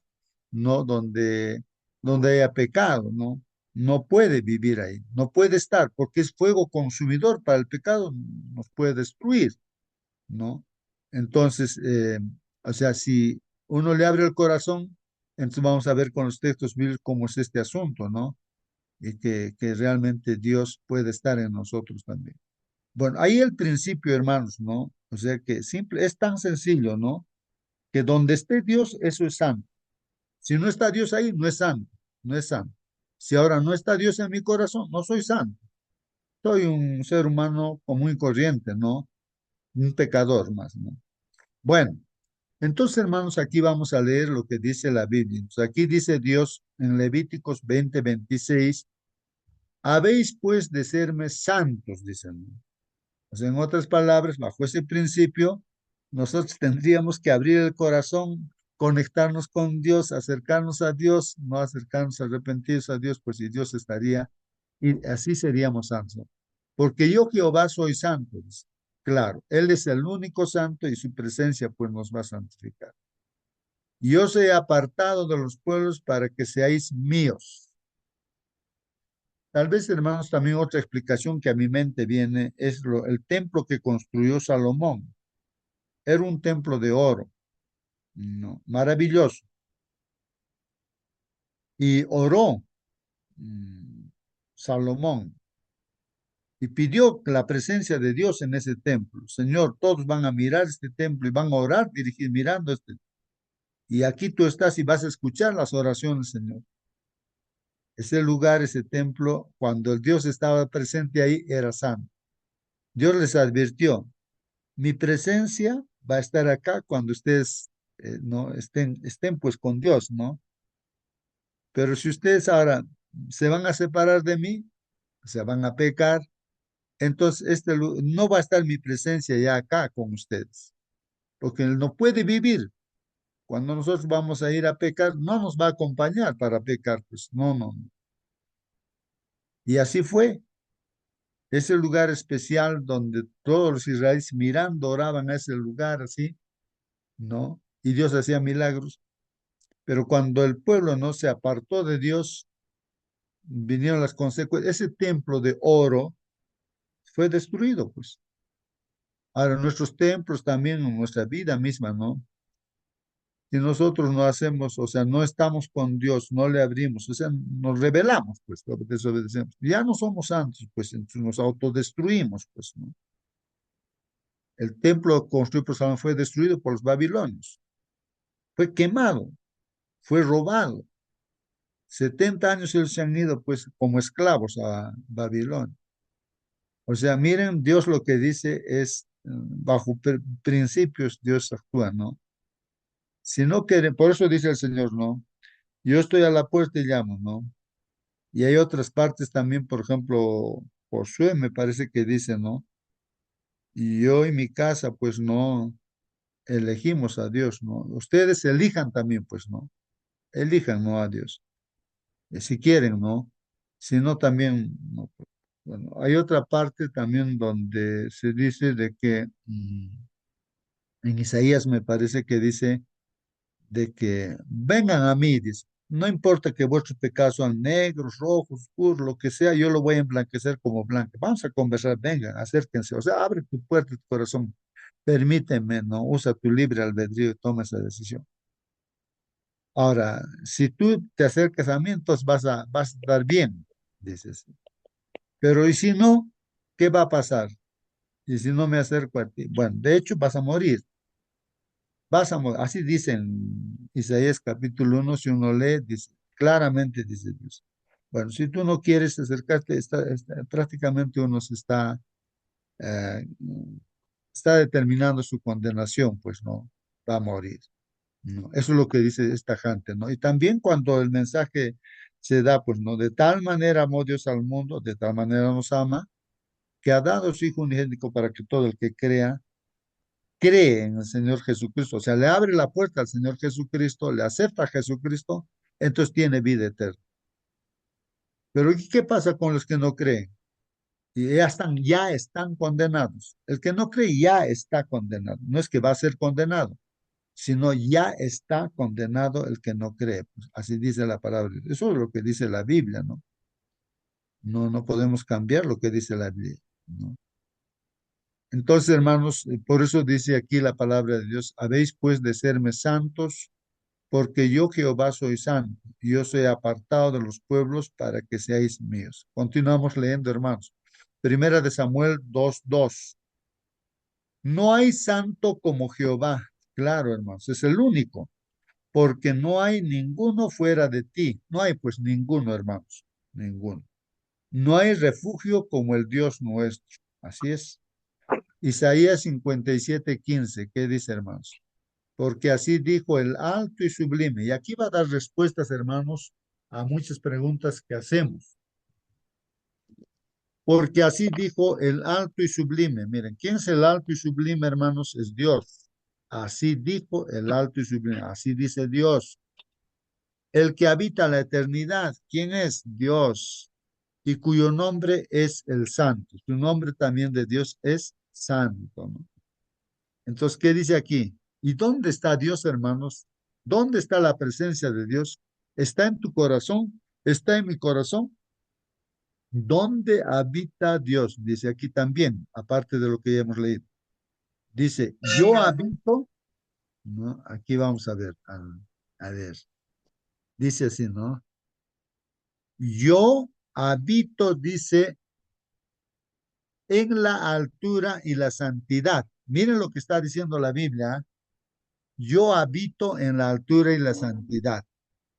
A: no donde haya pecado, ¿no? No puede vivir ahí, no puede estar, porque es fuego consumidor para el pecado, nos puede destruir, ¿no? Entonces, o sea, si uno le abre el corazón, entonces vamos a ver con los textos bíblicos cómo es este asunto, ¿no? Y que realmente Dios puede estar en nosotros también. Bueno, ahí el principio, hermanos, ¿no? O sea que simple, es tan sencillo, ¿no? Que donde esté Dios, eso es santo. Si no está Dios ahí, no es santo, no es santo. Si ahora no está Dios en mi corazón, no soy santo. Soy un ser humano común y corriente, ¿no? Un pecador más, ¿no? Bueno, entonces, hermanos, aquí vamos a leer lo que dice la Biblia. Entonces, aquí dice Dios en Levíticos 20:26, habéis pues de serme santos, dicen. O sea, en otras palabras, bajo ese principio, nosotros tendríamos que abrir el corazón, conectarnos con Dios, acercarnos a Dios, no acercarnos arrepentidos a Dios, pues si Dios estaría, y así seríamos santos. Porque yo, Jehová, soy santo, dice. Claro, Él es el único santo y su presencia pues nos va a santificar. Yo os he apartado de los pueblos para que seáis míos. Tal vez, hermanos, también otra explicación que a mi mente viene es el templo que construyó Salomón. Era un templo de oro, ¿no? Maravilloso. Y oró Salomón y pidió la presencia de Dios en ese templo. Señor, todos van a mirar este templo y van a orar, dirigir, mirando este. Y aquí tú estás y vas a escuchar las oraciones, Señor. Ese lugar, ese templo, cuando el Dios estaba presente ahí, era santo. Dios les advirtió, mi presencia va a estar acá cuando ustedes no estén pues con Dios, ¿no? Pero si ustedes ahora se van a separar de mí, o sea, van a pecar, entonces no va a estar mi presencia ya acá con ustedes, porque Él no puede vivir. Cuando nosotros vamos a ir a pecar, no nos va a acompañar para pecar, pues no, no. No. Y así fue. Ese lugar especial donde todos los israelíes mirando oraban a ese lugar así, ¿no? Y Dios hacía milagros. Pero cuando el pueblo no se apartó de Dios, vinieron las consecuencias. Ese templo de oro fue destruido, pues. Ahora, nuestros templos también, en nuestra vida misma, ¿no? Si nosotros no hacemos, o sea, no estamos con Dios, no le abrimos, o sea, nos rebelamos, pues, desobedecemos. Ya no somos santos, pues, entonces nos autodestruimos, pues, ¿no? El templo construido por Salomón fue destruido por los babilonios, fue quemado, fue robado. 70 años ellos se han ido, pues, como esclavos a Babilonia. O sea, miren, Dios lo que dice es, bajo principios Dios actúa, ¿no? Si no quieren, por eso dice el Señor, ¿no? Yo estoy a la puerta y llamo, ¿no? Y hay otras partes también, por ejemplo, Josué me parece que dice, ¿no? Y yo y mi casa, pues no elegimos a Dios, ¿no? Ustedes elijan también, pues, ¿no? Elijan, ¿no? A Dios. Si quieren, ¿no? Si no, también, no. Bueno, hay otra parte también donde se dice de que en Isaías me parece que dice de que vengan a mí, dice, no importa que vuestros pecados sean negros, rojos, oscuros, lo que sea, yo lo voy a emblanquecer como blanco. Vamos a conversar, vengan, acérquense, o sea, abre tu puerta, tu corazón, permíteme, ¿no? Usa tu libre albedrío y toma esa decisión. Ahora, si tú te acercas a mí, entonces vas a estar bien, dices. Pero ¿y si no? ¿Qué va a pasar? Y si no me acerco a ti, bueno, de hecho vas a morir. Vas a morir. Así dice en Isaías capítulo 1, si uno lee, dice, claramente dice Dios. Bueno, si tú no quieres acercarte, prácticamente uno se eh, está determinando su condenación, pues no, va a morir. ¿No? Eso es lo que dice esta gente, ¿no? Y también cuando el mensaje se da, pues no, de tal manera amó Dios al mundo, de tal manera nos ama, que ha dado su Hijo unigénito para que todo el que cree en el Señor Jesucristo, o sea, le abre la puerta al Señor Jesucristo, le acepta a Jesucristo, entonces tiene vida eterna. Pero ¿y qué pasa con los que no creen? Y ya están condenados. El que no cree ya está condenado. No es que va a ser condenado, sino ya está condenado el que no cree. Pues así dice la palabra. Eso es lo que dice la Biblia, ¿no? No podemos cambiar lo que dice la Biblia, ¿no? Entonces, hermanos, por eso dice aquí la palabra de Dios, habéis pues de serme santos, porque yo Jehová soy santo, y yo soy apartado de los pueblos para que seáis míos. Continuamos leyendo, hermanos. Primera de Samuel 2:2. No hay santo como Jehová. Claro, hermanos, es el único, porque no hay ninguno fuera de ti. No hay pues ninguno, hermanos, ninguno. No hay refugio como el Dios nuestro. Así es. Isaías 57:15. ¿Qué dice, hermanos? Porque así dijo el alto y sublime. Y aquí va a dar respuestas, hermanos, a muchas preguntas que hacemos. Porque así dijo el alto y sublime. Miren, ¿quién es el alto y sublime, hermanos? Es Dios. Así dijo el alto y sublime. Así dice Dios. El que habita la eternidad, ¿quién es? Dios. Y cuyo nombre es el Santo. Su nombre también de Dios es Santo, ¿no? Entonces, ¿qué dice aquí? ¿Y dónde está Dios, hermanos? ¿Dónde está la presencia de Dios? ¿Está en tu corazón? ¿Está en mi corazón? ¿Dónde habita Dios? Dice aquí también, aparte de lo que ya hemos leído. Dice, yo habito, ¿no? Aquí vamos a ver, a ver. Dice así, ¿no? Yo habito, dice, en la altura y la santidad. Miren lo que está diciendo la Biblia. Yo habito en la altura y la santidad.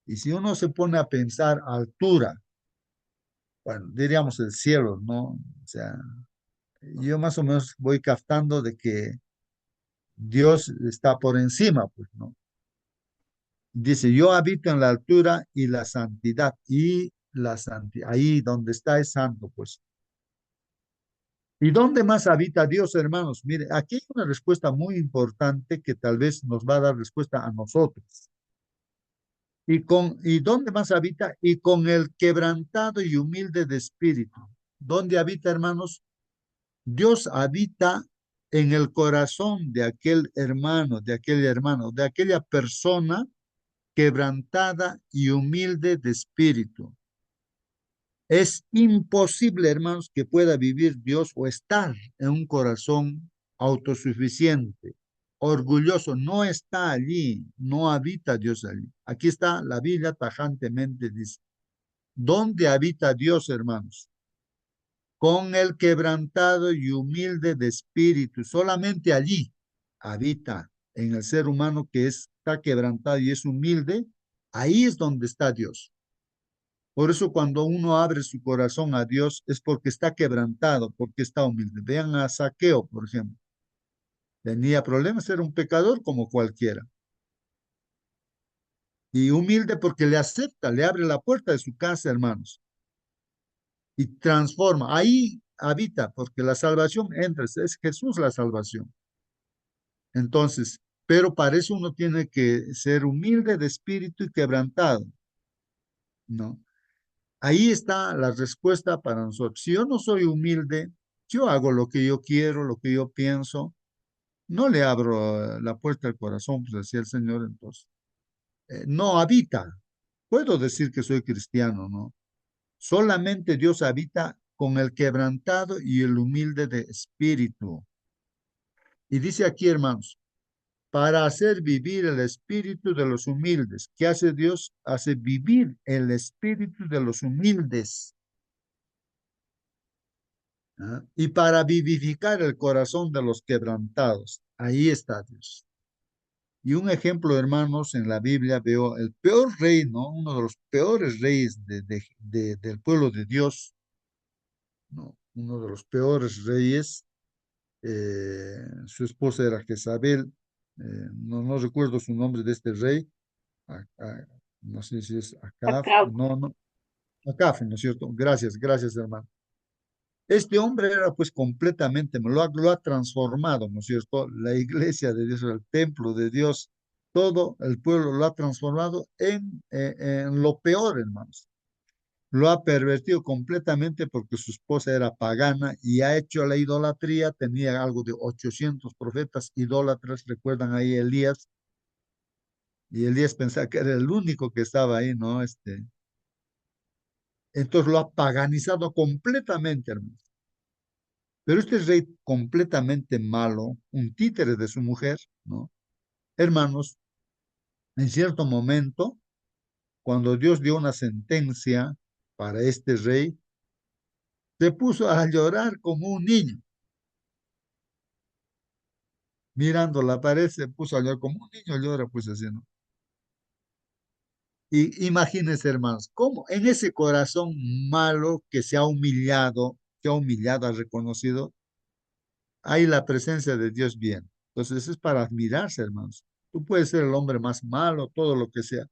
A: Y si uno se pone a pensar altura, bueno, diríamos el cielo, ¿no? O sea, yo más o menos voy captando de que Dios está por encima, pues, ¿no? Dice, yo habito en la altura y la santidad, y la santidad, ahí donde está es santo, pues. ¿Y dónde más habita Dios, hermanos? Mire, aquí hay una respuesta muy importante que tal vez nos va a dar respuesta a nosotros. ¿Y dónde más habita? Y con el quebrantado y humilde de espíritu. ¿Dónde habita, hermanos? Dios habita en el corazón de aquel hermano, de aquella persona quebrantada y humilde de espíritu. Es imposible, hermanos, que pueda vivir Dios o estar en un corazón autosuficiente, orgulloso. No está allí, no habita Dios allí. Aquí está la Biblia tajantemente dice, ¿dónde habita Dios, hermanos? Con el quebrantado y humilde de espíritu. Solamente allí habita en el ser humano que está quebrantado y es humilde. Ahí es donde está Dios. Por eso cuando uno abre su corazón a Dios es porque está quebrantado, porque está humilde. Vean a Saqueo, por ejemplo. Tenía problemas, era un pecador como cualquiera. Y humilde porque le acepta, le abre la puerta de su casa, hermanos. Y transforma. Ahí habita, porque la salvación entra, es Jesús la salvación. Entonces, pero para eso uno tiene que ser humilde de espíritu y quebrantado, ¿no? Ahí está la respuesta para nosotros. Si yo no soy humilde, yo hago lo que yo quiero, lo que yo pienso, no le abro la puerta del corazón, pues decía el Señor, entonces, no habita. Puedo decir que soy cristiano, ¿no? Solamente Dios habita con el quebrantado y el humilde de espíritu. Y dice aquí, hermanos, para hacer vivir el espíritu de los humildes. ¿Qué hace Dios? Hace vivir el espíritu de los humildes. ¿Ah? Y para vivificar el corazón de los quebrantados. Ahí está Dios. Y un ejemplo, hermanos, en la Biblia veo el peor rey, ¿no? Uno de los peores reyes del pueblo de Dios, ¿no? Uno de los peores reyes. Su esposa era Jezabel. No recuerdo su nombre de este rey. No sé si es Acab.
C: Acá,
A: No, Acab, ¿no es cierto? Gracias, hermano. Este hombre era pues completamente, lo ha transformado, ¿no es cierto? La iglesia de Dios, el templo de Dios, todo el pueblo lo ha transformado en lo peor, hermanos. Lo ha pervertido completamente porque su esposa era pagana y ha hecho la idolatría, tenía algo de 800 profetas idólatras, recuerdan ahí Elías, y Elías pensaba que era el único que estaba ahí, ¿no? Entonces lo ha paganizado completamente, hermanos. Pero este rey completamente malo, un títere de su mujer, ¿no? Hermanos, en cierto momento, cuando Dios dio una sentencia para este rey, se puso a llorar como un niño. Mirando la pared, se puso a llorar como un niño llora, pues así, ¿no? Y imagínense, hermanos, cómo en ese corazón malo que ha humillado, ha reconocido, hay la presencia de Dios bien. Entonces es para admirarse, hermanos. Tú puedes ser el hombre más malo, todo lo que sea,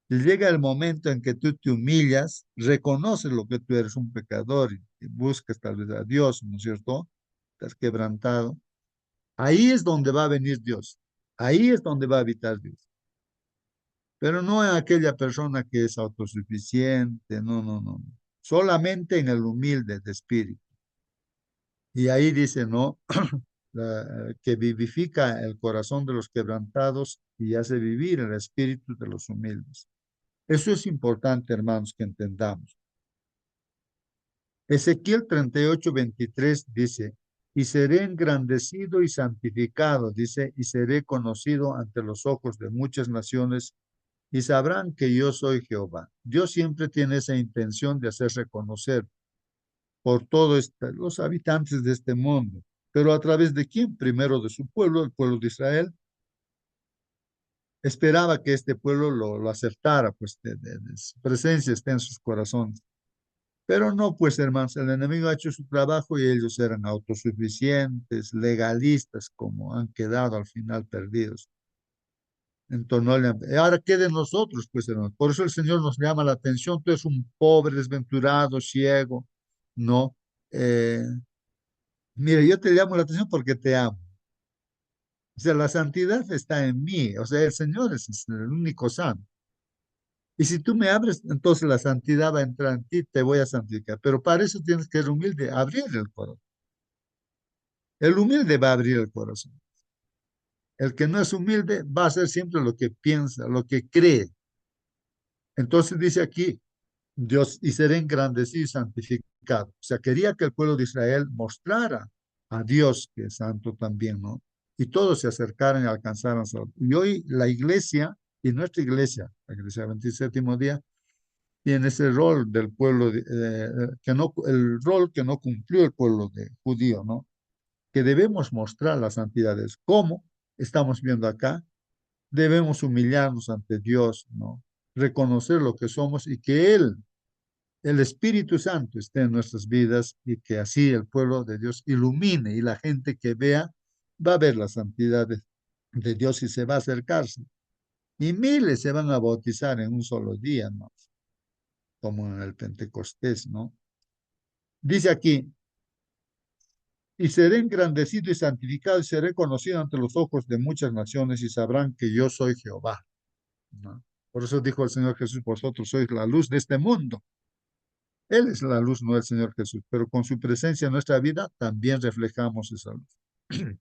A: Y llega el momento en que tú te humillas, reconoces lo que tú eres un pecador y buscas tal vez a Dios, ¿no es cierto? Estás quebrantado. Ahí es donde va a venir Dios. Ahí es donde va a habitar Dios. Pero no en aquella persona que es autosuficiente, no, no, no. Solamente en el humilde de espíritu. Y ahí dice, no, que vivifica el corazón de los quebrantados y hace vivir el espíritu de los humildes. Eso es importante, hermanos, que entendamos. Ezequiel 38:23 dice, y seré engrandecido y santificado, dice, y seré conocido ante los ojos de muchas naciones y sabrán que yo soy Jehová. Dios siempre tiene esa intención de hacer reconocer por todos los habitantes de este mundo. Pero ¿a través de quién? Primero de su pueblo, el pueblo de Israel. Esperaba que este pueblo lo aceptara, pues de su presencia esté en sus corazones. Pero no, pues hermanos, el enemigo ha hecho su trabajo y ellos eran autosuficientes, legalistas, como han quedado al final perdidos. Entonces, no ahora qué de nosotros, pues hermanos. Por eso el Señor nos llama la atención. Tú eres un pobre, desventurado, ciego, ¿no? Eh, Mire, yo te llamo la atención porque te amo. O sea, la santidad está en mí. O sea, el Señor es el único santo. Y si tú me abres, entonces la santidad va a entrar en ti, te voy a santificar. Pero para eso tienes que ser humilde, abrir el corazón. El humilde va a abrir el corazón. El que no es humilde va a hacer siempre lo que piensa, lo que cree. Entonces dice aquí, Dios, y seré engrandecido y santificado. O sea, quería que el pueblo de Israel mostrara a Dios que es santo también, ¿no? Y todos se acercaran y alcanzaran salud. Y hoy la iglesia, y nuestra iglesia, la iglesia del 27º día, tiene ese rol del pueblo, que no, el rol que no cumplió el pueblo de judío, ¿no? Que debemos mostrar las santidades. ¿Cómo? Estamos viendo acá, debemos humillarnos ante Dios, ¿no? Reconocer lo que somos y que Él, el Espíritu Santo, esté en nuestras vidas y que así el pueblo de Dios ilumine y la gente que vea va a ver la santidad de Dios y se va a acercarse. Y miles se van a bautizar en un solo día, ¿no? Como en el Pentecostés, ¿no? Dice aquí, y seré engrandecido y santificado y seré conocido ante los ojos de muchas naciones y sabrán que yo soy Jehová, ¿no? Por eso dijo el Señor Jesús, vosotros sois la luz de este mundo. Él es la luz, no el Señor Jesús, pero con su presencia en nuestra vida también reflejamos esa luz.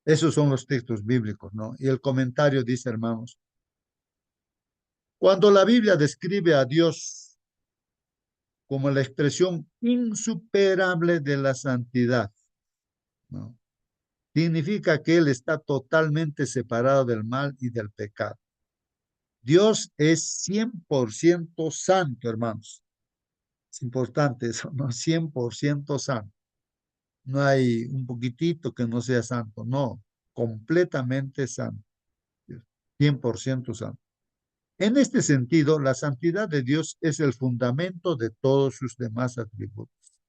A: Esos son los textos bíblicos, ¿no? Y el comentario dice, hermanos, cuando la Biblia describe a Dios como la expresión insuperable de la santidad, ¿no? Significa que Él está totalmente separado del mal y del pecado. Dios es 100% santo, hermanos. Es importante eso, ¿no? 100% santo. No hay un poquitito que no sea santo, no, completamente santo, 100% santo. En este sentido, la santidad de Dios es el fundamento de todos sus demás atributos.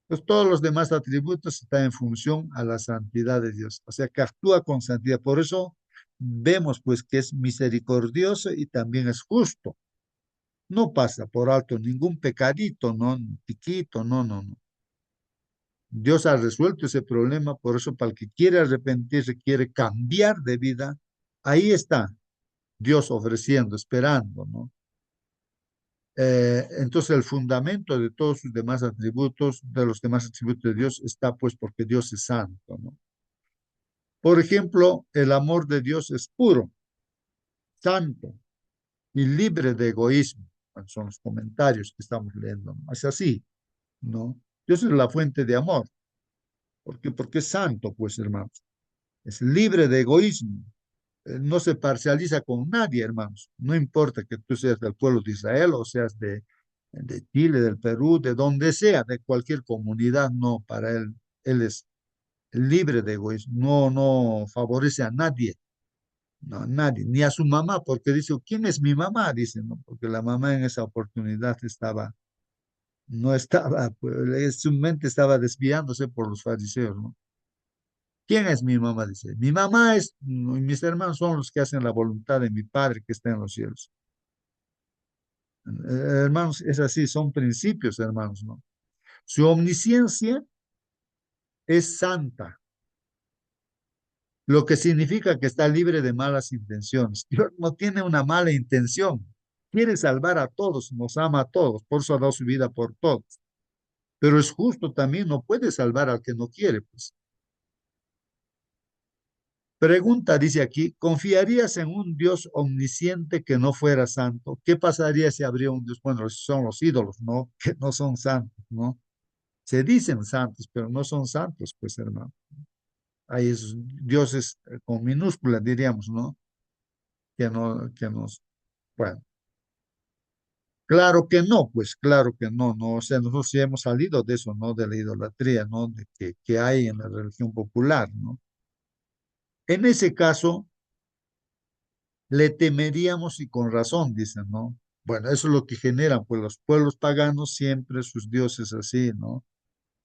A: Pues todos los demás atributos están en función a la santidad de Dios, o sea que actúa con santidad. Por eso vemos pues que es misericordioso y también es justo. No pasa por alto ningún pecadito, no, piquito, no, no, no. Dios ha resuelto ese problema, por eso para el que quiere arrepentirse, quiere cambiar de vida, ahí está Dios ofreciendo, esperando, ¿no? Entonces el fundamento de todos sus demás atributos, de los demás atributos de Dios, está pues porque Dios es santo, ¿no? Por ejemplo, el amor de Dios es puro, santo y libre de egoísmo. Son los comentarios que estamos leyendo, ¿no? Es así, ¿no? Dios es la fuente de amor. ¿Por qué? Porque es santo, pues, hermanos. Es libre de egoísmo. No se parcializa con nadie, hermanos. No importa que tú seas del pueblo de Israel o seas de Chile, del Perú, de donde sea, de cualquier comunidad, no, para él, él es libre de egoísmo. No, no favorece a nadie, no, a nadie, ni a su mamá, porque dice, ¿quién es mi mamá? Dice, no, porque la mamá en esa oportunidad estaba, no estaba, pues, su mente estaba desviándose por los fariseos, ¿no? ¿Quién es mi mamá? Dice, mi mamá es, y mis hermanos son los que hacen la voluntad de mi Padre que está en los cielos. Hermanos, es así, son principios, hermanos, ¿no? Su omnisciencia es santa, lo que significa que está libre de malas intenciones. Dios no tiene una mala intención, quiere salvar a todos, nos ama a todos, por eso ha dado su vida por todos. Pero es justo también, no puede salvar al que no quiere, pues. Pregunta, dice aquí, ¿confiarías en un Dios omnisciente que no fuera santo? ¿Qué pasaría si habría un Dios? Bueno, son los ídolos, ¿no? Que no son santos, ¿no? Se dicen santos, pero no son santos, pues, hermano. Hay esos dioses con minúsculas, diríamos, ¿no? Que nos, bueno, claro que no, pues, claro que no, ¿no? O sea, nosotros sí hemos salido de eso, ¿no? De la idolatría, ¿no? Que hay en la religión popular, ¿no? En ese caso, le temeríamos y con razón, dicen, ¿no? Bueno, eso es lo que generan, pues los pueblos paganos siempre sus dioses así, ¿no?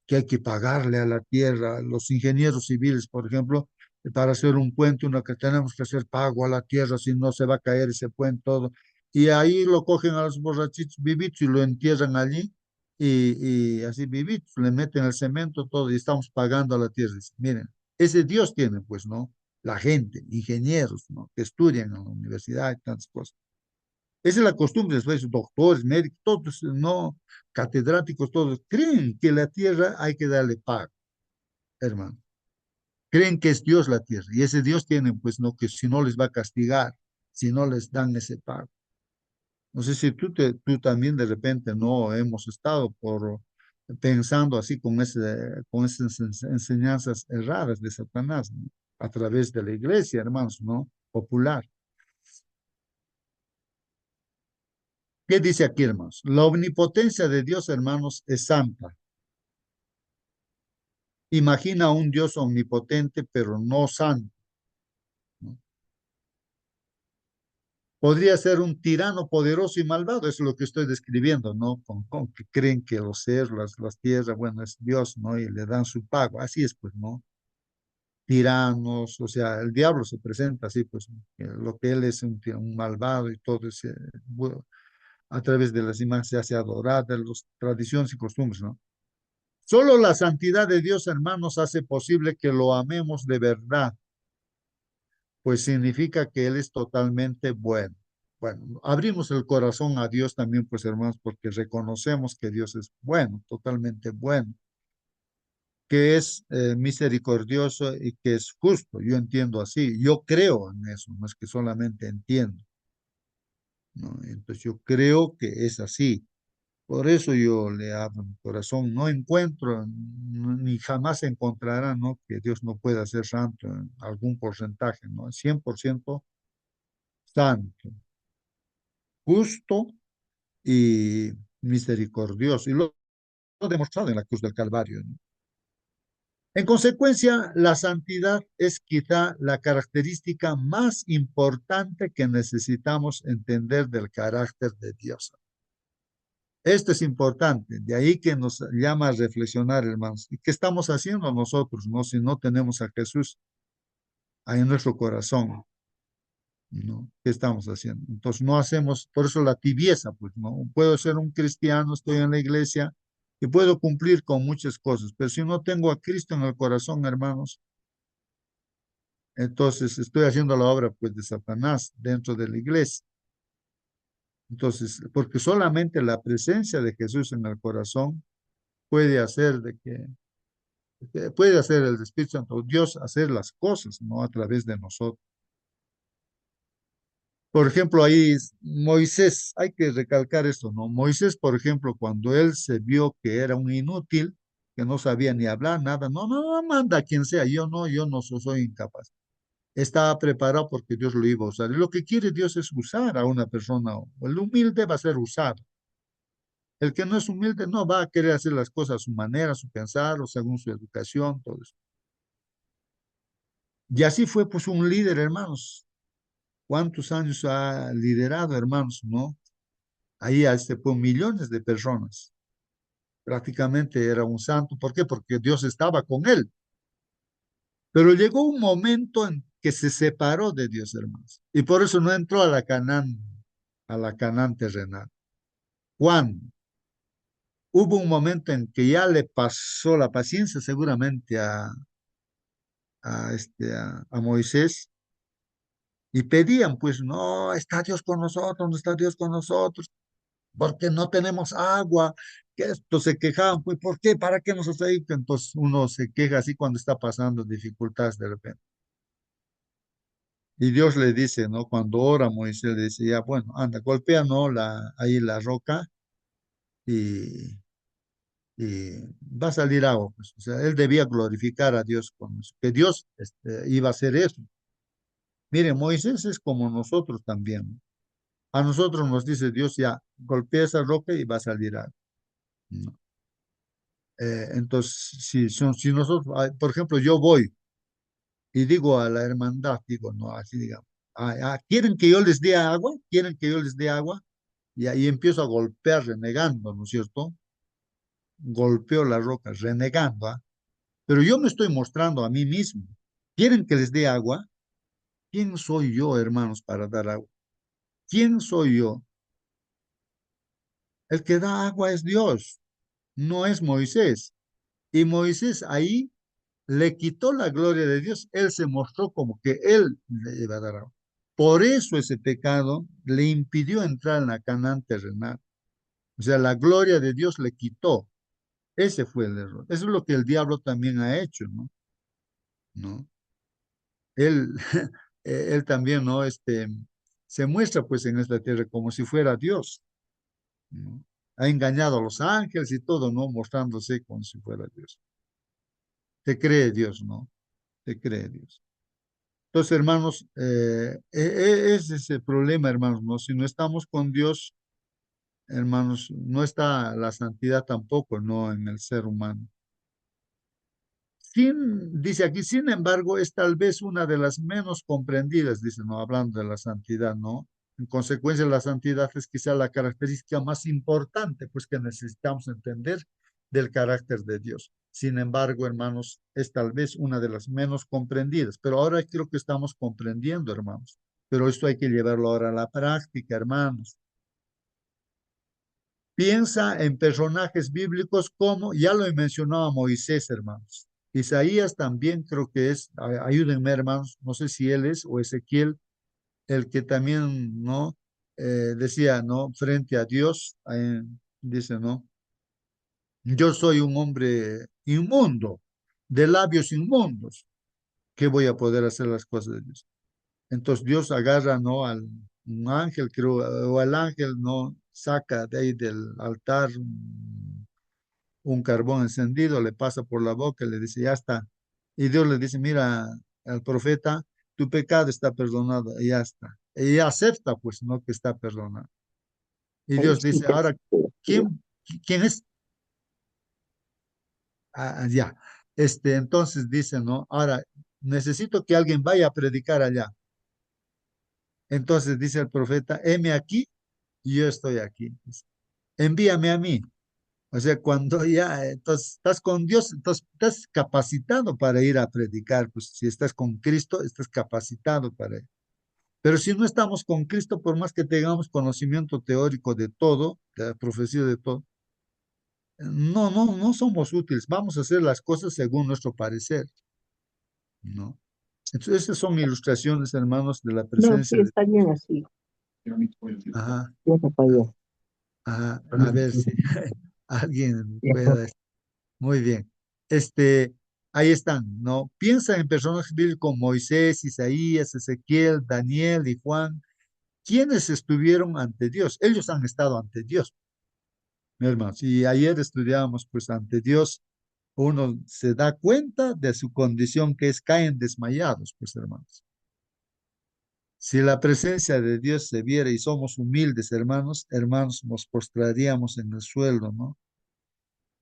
A: Que hay que pagarle a la tierra, los ingenieros civiles, por ejemplo, para hacer un puente, uno que tenemos que hacer pago a la tierra, si no se va a caer ese puente, todo. Y ahí lo cogen a los borrachitos vivitos y lo entierran allí, y así vivitos, le meten el cemento, todo, y estamos pagando a la tierra. Dice, miren, ese Dios tiene, pues, ¿no? La gente, ingenieros, ¿no? Que estudian en la universidad y tantas cosas. Esa es la costumbre, después, doctores, médicos, todos, no, catedráticos, todos, creen que la tierra hay que darle pago, hermano. Creen que es Dios la tierra, y ese Dios tiene, pues, no, que si no les va a castigar, si no les dan ese pago. No sé si tú también de repente no hemos estado por pensando así con esas enseñanzas erradas de Satanás, ¿no? A través de la iglesia, hermanos, ¿no? Popular. ¿Qué dice aquí, hermanos? La omnipotencia de Dios, hermanos, es santa. Imagina un Dios omnipotente, pero no santo, ¿no? Podría ser un tirano poderoso y malvado, eso es lo que estoy describiendo, ¿no? Con que creen que los seres, las tierras, bueno, es Dios, ¿no? Y le dan su pago. Así es, pues, ¿no? Tiranos, o sea, el diablo se presenta así, pues, que lo que él es un malvado y todo ese, bueno, a través de las imágenes se hace adorar, de las tradiciones y costumbres, ¿no? Solo la santidad de Dios, hermanos, hace posible que lo amemos de verdad, pues significa que Él es totalmente bueno. Bueno, abrimos el corazón a Dios también, pues hermanos, porque reconocemos que Dios es bueno, totalmente bueno, que es misericordioso y que es justo. Yo entiendo así, yo creo en eso, no es que solamente entiendo, ¿no? Entonces yo creo que es así. Por eso yo le abro mi corazón. No encuentro, ni jamás encontrará, ¿no? Que Dios no pueda ser santo en algún porcentaje, ¿no? 100% santo, justo y misericordioso. Y lo demostrado en la cruz del Calvario, ¿no? En consecuencia, la santidad es quizá la característica más importante que necesitamos entender del carácter de Dios. Esto es importante, de ahí que nos llama a reflexionar, hermanos. ¿Y qué estamos haciendo nosotros, no? Si no tenemos a Jesús ahí en nuestro corazón, ¿no? ¿Qué estamos haciendo? Entonces no hacemos, por eso la tibieza, pues, ¿no? Puedo ser un cristiano, estoy en la iglesia y puedo cumplir con muchas cosas, pero si no tengo a Cristo en el corazón, hermanos, entonces estoy haciendo la obra, pues, de Satanás dentro de la iglesia. Entonces, porque solamente la presencia de Jesús en el corazón puede hacer de que puede hacer el Espíritu Santo, Dios hacer las cosas, ¿no? A través de nosotros. Por ejemplo, ahí Moisés, hay que recalcar esto, ¿no? Moisés, por ejemplo, cuando él se vio que era un inútil, que no sabía ni hablar, nada, no, no, no, manda a quien sea, yo no soy incapaz. Estaba preparado porque Dios lo iba a usar. Y lo que quiere Dios es usar a una persona. El humilde va a ser usado. El que no es humilde no va a querer hacer las cosas a su manera, a su pensar o según su educación, todo eso. Y así fue pues un líder, hermanos. ¿Cuántos años ha liderado, hermanos, no? Ahí fue millones de personas. Prácticamente era un santo. ¿Por qué? Porque Dios estaba con él. Pero llegó un momento en que se separó de Dios, hermanos, y por eso no entró a la Canaán terrenal. Juan, hubo un momento en que ya le pasó la paciencia seguramente a Moisés y pedían, pues, no, está Dios con nosotros, no está Dios con nosotros, porque no tenemos agua, que esto se quejaban, pues, ¿por qué? ¿Para qué nos hace ahí? Entonces uno se queja así cuando está pasando dificultades de repente. Y Dios le dice, ¿no? Cuando ora Moisés le dice, ya, bueno, anda, golpea, ¿no? Ahí la roca y, y va a salir agua, pues. O sea, él debía glorificar a Dios con eso, que Dios iba a hacer eso. Mire, Moisés es como nosotros también, ¿no? A nosotros nos dice Dios, ya, golpea esa roca y va a salir agua, ¿no? Entonces, si nosotros, por ejemplo, yo voy y digo a la hermandad, digo, no, así digamos, ¿quieren que yo les dé agua? ¿Quieren que yo les dé agua? Y ahí empiezo a golpear renegando, ¿no es cierto? Golpeo la roca renegando, ¿ah? Pero yo me estoy mostrando a mí mismo. ¿Quieren que les dé agua? ¿Quién soy yo, hermanos, para dar agua? ¿Quién soy yo? El que da agua es Dios, no es Moisés. Y Moisés ahí le quitó la gloria de Dios. Él se mostró como que él le iba a dar agua. Por eso ese pecado le impidió entrar en la Canaán terrenal. O sea, la gloria de Dios le quitó. Ese fue el error. Eso es lo que el diablo también ha hecho, ¿no? ¿No? Él, él también, ¿no? Se muestra pues en esta tierra como si fuera Dios, ¿no? Ha engañado a los ángeles y todo, ¿no? Mostrándose como si fuera Dios. Te cree Dios, ¿no? Te cree Dios. Entonces, hermanos, es ese problema, hermanos, ¿no? Si no estamos con Dios, hermanos, no está la santidad tampoco, ¿no? En el ser humano. Dice aquí, sin embargo, es tal vez una de las menos comprendidas, dice, ¿no? Hablando de la santidad, ¿no? En consecuencia, la santidad es quizá la característica más importante, pues, que necesitamos entender del carácter de Dios. Sin embargo, hermanos, es tal vez una de las menos comprendidas, pero ahora creo que estamos comprendiendo, hermanos. Pero esto hay que llevarlo ahora a la práctica, hermanos. Piensa en personajes bíblicos como, ya lo he mencionado a Moisés, hermanos. Isaías también creo que es, ayúdenme, hermanos, no sé si él es o Ezequiel, el que también, ¿no? Decía, ¿no? Frente a Dios, dice, ¿no? Yo soy un hombre inmundo, de labios inmundos, ¿qué voy a poder hacer las cosas de Dios? Entonces Dios agarra, ¿no? Al un ángel, creo, o al ángel, ¿no? Saca de ahí del altar un carbón encendido, le pasa por la boca y le dice, ya está. Y Dios le dice, mira, al profeta, tu pecado está perdonado, y ya está. Y acepta, pues, ¿no? Que está perdonado. Y
D: Ahí
A: Dios
D: sí
A: dice,
D: te
A: ahora,
D: entiendo.
A: ¿quién es? Ya. Entonces dice, ¿no? Ahora, necesito que alguien vaya a predicar allá. Entonces dice el profeta, heme aquí y yo estoy aquí. Envíame a mí. O sea, cuando ya entonces, estás con Dios, entonces estás capacitado para ir a predicar. Pues si estás con Cristo, estás capacitado para ir. Pero si no estamos con Cristo, por más que tengamos conocimiento teórico de todo, de la profecía de todo, no somos útiles. Vamos a hacer las cosas según nuestro parecer, ¿no? Entonces, esas son ilustraciones, hermanos, de la
D: No,
A: presencia
D: sí,
A: de...
D: está bien así.
A: Ajá,
D: Ya se falló.
A: ajá, a ver si alguien pueda. Muy bien. Ahí están, ¿no? Piensa en personajes bíblicos como Moisés, Isaías, Ezequiel, Daniel y Juan, quienes estuvieron ante Dios. Ellos han estado ante Dios, mi hermano. Si ayer estudiábamos, pues ante Dios, uno se da cuenta de su condición que es caen desmayados, pues hermanos. Si la presencia de Dios se viera y somos humildes, hermanos, hermanos, nos postraríamos en el suelo, ¿no?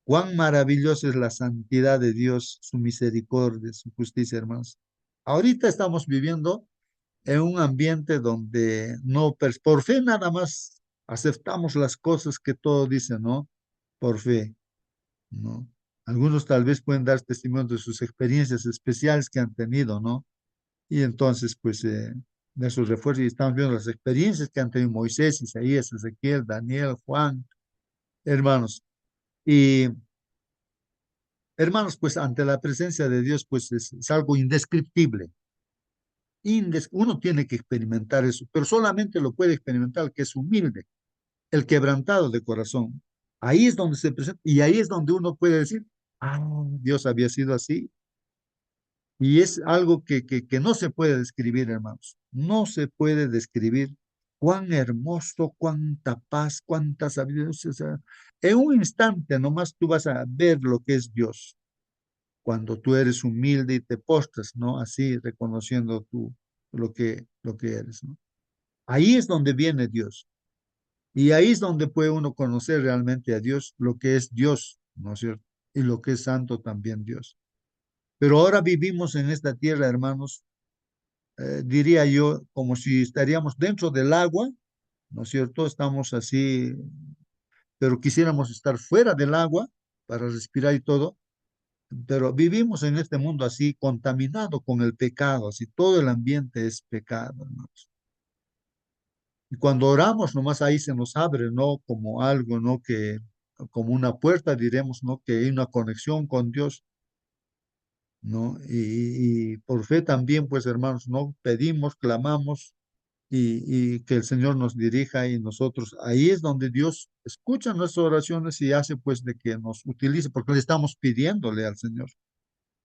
A: Cuán maravillosa es la santidad de Dios, su misericordia, su justicia, hermanos. Ahorita estamos viviendo en un ambiente donde no, por fe nada más aceptamos las cosas que todo dice, ¿no? Por fe, ¿no? Algunos tal vez pueden dar testimonio de sus experiencias especiales que han tenido, ¿no? Y entonces, pues, de sus refuerzos, y estamos viendo las experiencias que han tenido Moisés, Isaías, Ezequiel, Daniel, Juan, hermanos. Y hermanos, pues ante la presencia de Dios, pues es algo indescriptible. Uno tiene que experimentar eso, pero solamente lo puede experimentar el que es humilde, el quebrantado de corazón. Ahí es donde se presenta y ahí es donde uno puede decir, ah, Dios había sido así. Y es algo que no se puede describir, hermanos. No se puede describir cuán hermoso, cuánta paz, cuánta sabiduría. O sea, en un instante nomás tú vas a ver lo que es Dios cuando tú eres humilde y te postras, ¿no? Así reconociendo tú lo que eres, ¿no? Ahí es donde viene Dios. Y ahí es donde puede uno conocer realmente a Dios, lo que es Dios, ¿no es cierto? Y lo que es santo también Dios. Pero ahora vivimos en esta tierra, hermanos, diría yo, como si estaríamos dentro del agua, ¿no es cierto? Estamos así, pero quisiéramos estar fuera del agua para respirar y todo, pero vivimos en este mundo así, contaminado con el pecado, así todo el ambiente es pecado, hermanos. Y cuando oramos, nomás ahí se nos abre, ¿no? Como algo, ¿no? Como una puerta, diremos, ¿no? Que hay una conexión con Dios, ¿no? Y por fe también, pues, hermanos, ¿no? Pedimos, clamamos y que el Señor nos dirija y nosotros, ahí es donde Dios escucha nuestras oraciones y hace, pues, de que nos utilice, porque le estamos pidiéndole al Señor.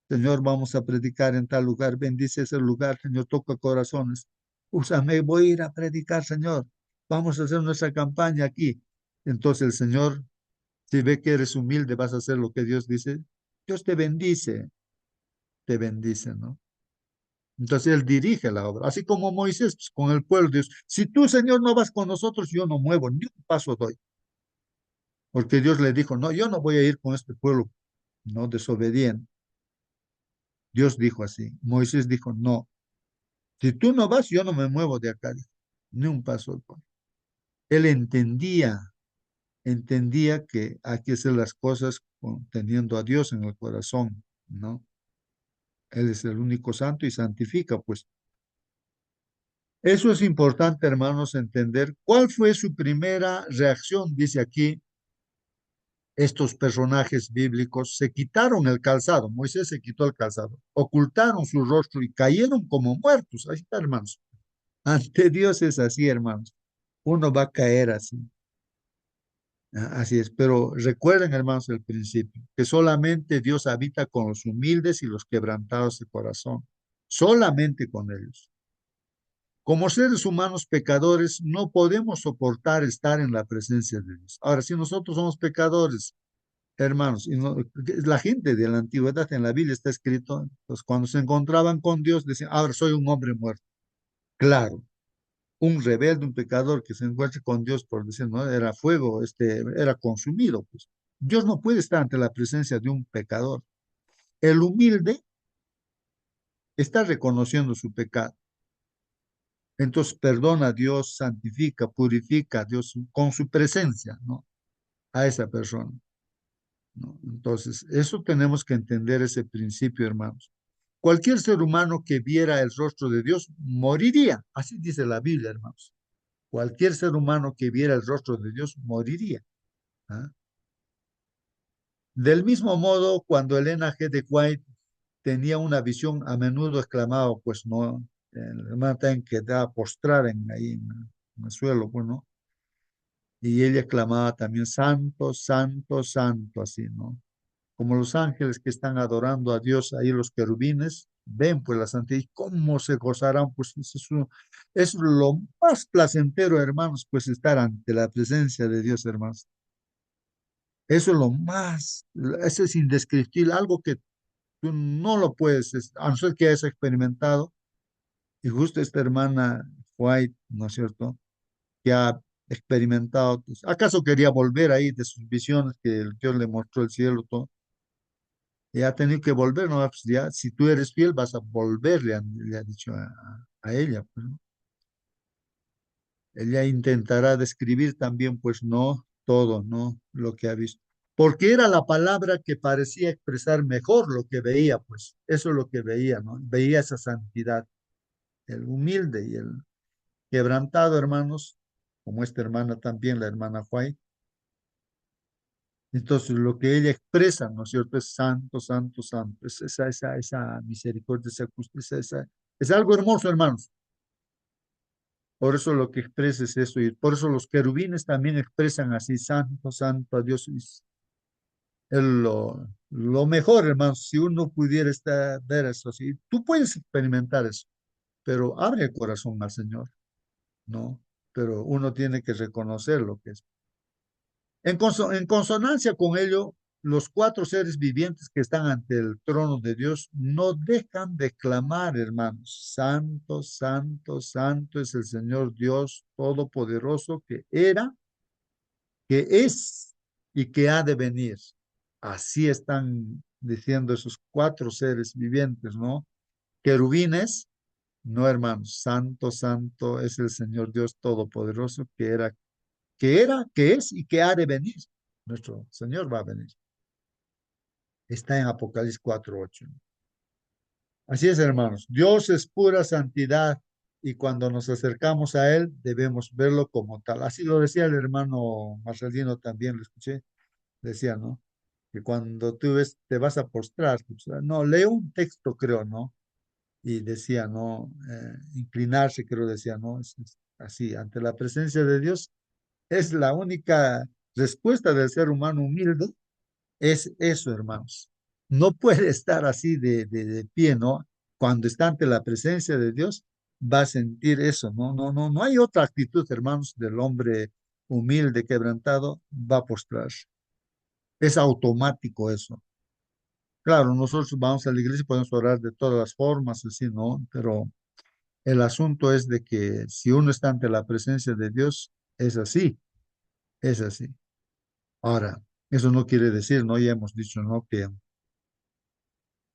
A: Señor, vamos a predicar en tal lugar, bendice ese lugar, Señor, toca corazones. Úsame, voy a ir a predicar, Señor. Vamos a hacer nuestra campaña aquí. Entonces el Señor, si ve que eres humilde, vas a hacer lo que Dios dice. Dios te bendice, ¿no? Entonces Él dirige la obra, así como Moisés pues, con el pueblo. Dios, si tú, Señor, no vas con nosotros, yo no muevo, ni un paso doy. Porque Dios le dijo, no, yo no voy a ir con este pueblo, no desobediente. Dios dijo así. Moisés dijo, no, si tú no vas, yo no me muevo de acá, dijo, ni un paso. Él entendía que hay que hacer las cosas teniendo a Dios en el corazón, ¿no? Él es el único santo y santifica, pues. Eso es importante, hermanos, entender cuál fue su primera reacción, dice aquí, estos personajes bíblicos se quitaron el calzado, Moisés se quitó el calzado, ocultaron su rostro y cayeron como muertos. Ahí está, hermanos. Ante Dios es así, hermanos. Uno va a caer así. Así es, pero recuerden, hermanos, el principio, que solamente Dios habita con los humildes y los quebrantados de corazón, solamente con ellos. Como seres humanos pecadores, no podemos soportar estar en la presencia de Dios. Ahora, si nosotros somos pecadores, hermanos, la gente de la antigüedad en la Biblia está escrito, pues cuando se encontraban con Dios, decían, ahora soy un hombre muerto. Claro, un rebelde, un pecador que se encuentre con Dios, por decir, ¿no? Era fuego, era consumido, pues. Dios no puede estar ante la presencia de un pecador. El humilde está reconociendo su pecado. Entonces perdona a Dios, santifica, purifica a Dios con su presencia, ¿no? A esa persona, ¿no? Entonces, eso tenemos que entender ese principio, hermanos. Cualquier ser humano que viera el rostro de Dios moriría. Así dice la Biblia, hermanos. Cualquier ser humano que viera el rostro de Dios moriría. ¿Ah? Del mismo modo, cuando Elena G. de White tenía una visión, a menudo exclamaba, pues no, el hermano también quedaba postrar ahí en el suelo, pues no. Y ella clamaba también, santo, santo, santo, así, ¿no? Como los ángeles que están adorando a Dios, ahí los querubines, ven pues la santidad y cómo se gozarán, pues es lo más placentero, hermanos, pues estar ante la presencia de Dios, hermanos. Eso es lo más, eso es indescriptible, algo que tú no lo puedes, a no ser que hayas experimentado. Y justo esta hermana White, ¿no es cierto? Que ha experimentado, pues, ¿acaso quería volver ahí de sus visiones que el Dios le mostró el cielo, todo? Y ha tenido que volver, ¿no? Pues ya, si tú eres fiel, vas a volver, le ha dicho a ella, pues, ¿no? Ella intentará describir también, pues, no todo, ¿no? Lo que ha visto. porque era la palabra que parecía expresar mejor lo que veía, pues eso es lo que veía, ¿no? Veía esa santidad, el humilde y el quebrantado, hermanos, como esta hermana también, la hermana Huay. Entonces, lo que ella expresa, ¿no es cierto? Es santo, santo, santo. Es esa misericordia, esa justicia, es algo hermoso, hermanos. Por eso lo que expresa es eso. Y por eso los querubines también expresan así, santo, santo a Dios. Es lo mejor, hermanos, si uno pudiera ver eso así. Tú puedes experimentar eso, pero abre el corazón al Señor, ¿no? Pero uno tiene que reconocer lo que es. En consonancia con ello, los cuatro seres vivientes que están ante el trono de Dios no dejan de clamar, hermanos, santo, santo, santo es el Señor Dios Todopoderoso que era, que es y que ha de venir. Así están diciendo esos cuatro seres vivientes, ¿no? Querubines, no, hermanos, santo, santo es el Señor Dios Todopoderoso que es y que ha de venir. Nuestro Señor va a venir. Está en Apocalipsis 4:8. Así es, hermanos. Dios es pura santidad y cuando nos acercamos a Él debemos verlo como tal. Así lo decía el hermano Marcelino también, lo escuché. Decía, ¿no? Que cuando tú ves, te vas a postrar. Pues, no, leo un texto, creo, ¿no? Y decía, ¿no? Inclinarse, creo, decía, ¿no? Es así, ante la presencia de Dios es la única respuesta del ser humano humilde, es eso, hermanos. No puede estar así de pie, ¿no? Cuando está ante la presencia de Dios, va a sentir eso, ¿no? No, no, no hay otra actitud, hermanos, del hombre humilde, quebrantado, va a postrarse. Es automático eso. Claro, nosotros vamos a la iglesia y podemos orar de todas las formas, así, ¿no? Pero el asunto es de que si uno está ante la presencia de Dios, es así, es así. Ahora, eso no quiere decir, ¿no? Ya hemos dicho, ¿no? Que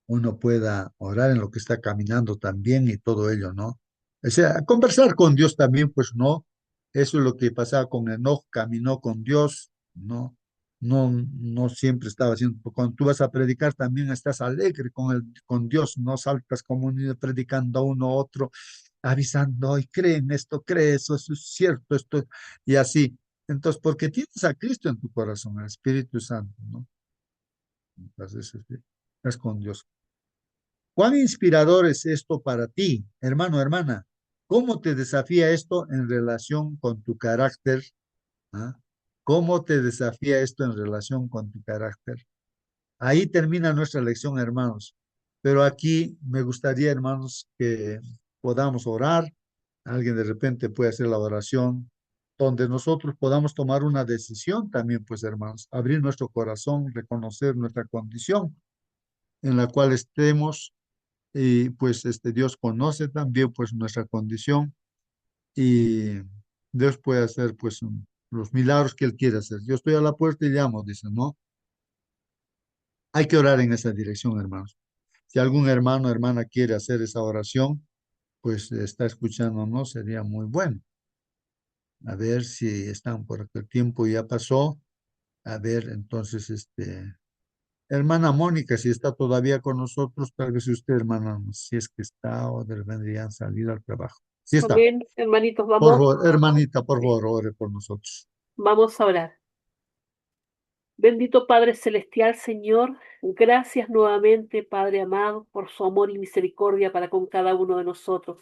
A: uno pueda orar en lo que está caminando también y todo ello, ¿no? O sea, conversar con Dios también, pues, ¿no? Eso es lo que pasaba con Enoch, caminó con Dios, ¿no? No, no siempre estaba haciendo, cuando tú vas a predicar también estás alegre con Dios, no saltas como un niño predicando a uno a otro, avisando, y cree en esto, cree eso es cierto, esto, y así. Entonces, porque tienes a Cristo en tu corazón, el Espíritu Santo, ¿no? Entonces, es con Dios. ¿Cuán inspirador es esto para ti, hermano, hermana? ¿Cómo te desafía esto en relación con tu carácter? ¿Ah? ¿Cómo te desafía esto en relación con tu carácter? Ahí termina nuestra lección, hermanos. Pero aquí me gustaría, hermanos, que podamos orar. Alguien de repente puede hacer la oración, donde nosotros podamos tomar una decisión también, pues, hermanos, abrir nuestro corazón, reconocer nuestra condición en la cual estemos y pues Dios conoce también pues nuestra condición y Dios puede hacer pues los milagros que Él quiere hacer. Yo estoy a la puerta y llamo, dice, ¿no? Hay que orar en esa dirección, hermanos. Si algún hermano o hermana quiere hacer esa oración, pues está escuchando, ¿no? Sería muy bueno. A ver si están por aquí. El tiempo ya pasó. A ver, entonces, hermana Mónica, si está todavía con nosotros, tal vez usted, hermana, si es que está o vendrían a salir al trabajo. Sí está.
C: Amén, hermanitos,
A: Por favor, hermanita, por favor, ore por nosotros.
C: vamos a orar. Bendito Padre Celestial, Señor, gracias nuevamente, Padre amado, por su amor y misericordia para con cada uno de nosotros.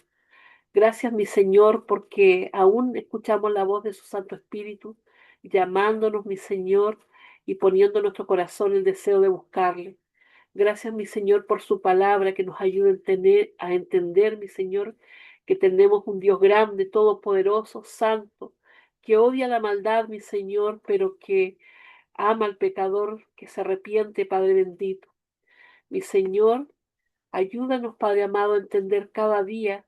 C: Gracias, mi Señor, porque aún escuchamos la voz de su Santo Espíritu, llamándonos, mi Señor, y poniendo en nuestro corazón el deseo de buscarle. Gracias, mi Señor, por su palabra que nos ayuda a entender, mi Señor, que tenemos un Dios grande, todopoderoso, santo, que odia la maldad, mi Señor, pero que ama al pecador que se arrepiente, Padre bendito. Mi Señor, ayúdanos, Padre amado, a entender cada día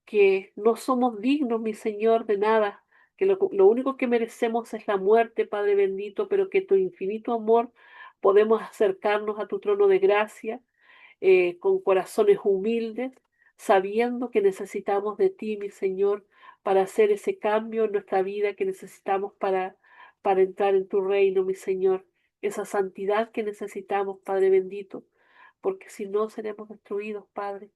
C: que no somos dignos, mi Señor, de nada, que lo único que merecemos es la muerte, Padre bendito, pero que tu infinito amor podemos acercarnos a tu trono de gracia con corazones humildes, sabiendo que necesitamos de ti, mi Señor, para hacer ese cambio en nuestra vida que necesitamos para entrar en tu reino, mi Señor. esa santidad que necesitamos, Padre bendito, porque si no seremos destruidos, Padre.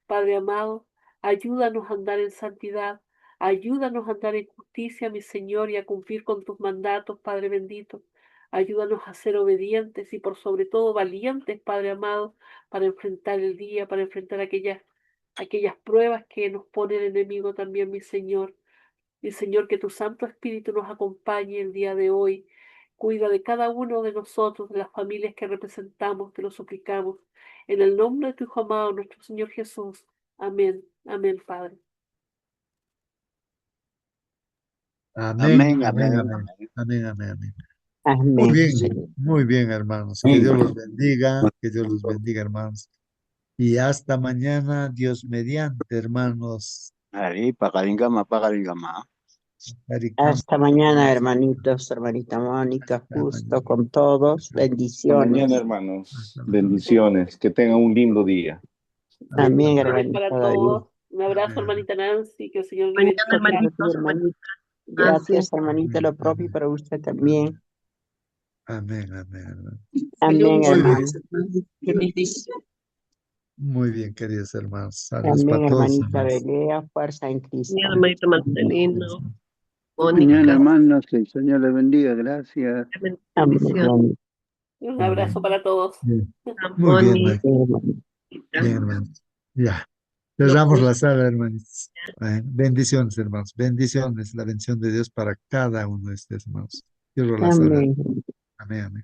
C: Padre amado, ayúdanos a andar en santidad, ayúdanos a andar en justicia, mi Señor, y a cumplir con tus mandatos, Padre bendito. Ayúdanos a ser obedientes y por sobre todo valientes, Padre amado, para enfrentar el día, para enfrentar aquellas pruebas que nos pone el enemigo también, mi Señor. Mi Señor, que tu Santo Espíritu nos acompañe el día de hoy. Cuida de cada uno de nosotros, de las familias que representamos, te lo suplicamos. En el nombre de tu Hijo amado, nuestro Señor Jesús. Amén. Amén, Padre.
A: Amén,
F: Amén,
A: amén,
F: amén.
A: amén, amén, amén, amén.
D: Amén, Señor.
A: Muy bien, hermanos. Que Dios los bendiga, que Dios los bendiga, hermanos. Y hasta mañana, Dios mediante, hermanos.
F: Ari, pakalingama, pakalingama.
A: Harikam.
D: Hasta mañana, hermanitos, hermanita Mónica,
A: Hasta
D: justo
A: mañana.
D: con todos.
G: Hasta mañana,
D: Bendiciones.
G: hermanos.
A: Hasta mañana.
G: Bendiciones. Que tengan un lindo día.
D: También,
A: Hasta
C: Bendiciones para
D: hermanita David.
C: todos. Un abrazo,
A: mañana.
C: hermanita Nancy. Que el Señor le
H: Mañana,
C: bendiga.
D: Gracias a ti,
H: hermanitos,
D: hermano.
H: hermanita.
D: Gracias,
H: Gracias.
D: hermanita, lo propio para usted también.
A: Amén, amén, amén.
D: Amén,
H: Feliz
D: hermano.
H: feliz día.
A: Muy bien, queridos hermanos. Saludos
D: Amén,
A: para todos,
D: hermanita
A: hermanos.
D: Belea, fuerza en Cristo.
H: Mañana, hermanito Marcelino,
F: Mañana,
H: Mónica.
F: hermanos, que el Señor les bendiga. Gracias.
D: Amén,
H: Bendiciones.
D: hermanita.
C: Un abrazo para todos.
A: Bien. Muy bien,
H: Moni.
A: Mike. Bien, hermanos. Ya. Cerramos la sala, hermanos. Bendiciones, hermanos. Bendiciones. La bendición de Dios para cada uno de ustedes, hermanos. Cierro la sala.
D: Amén.
A: Amén, amén.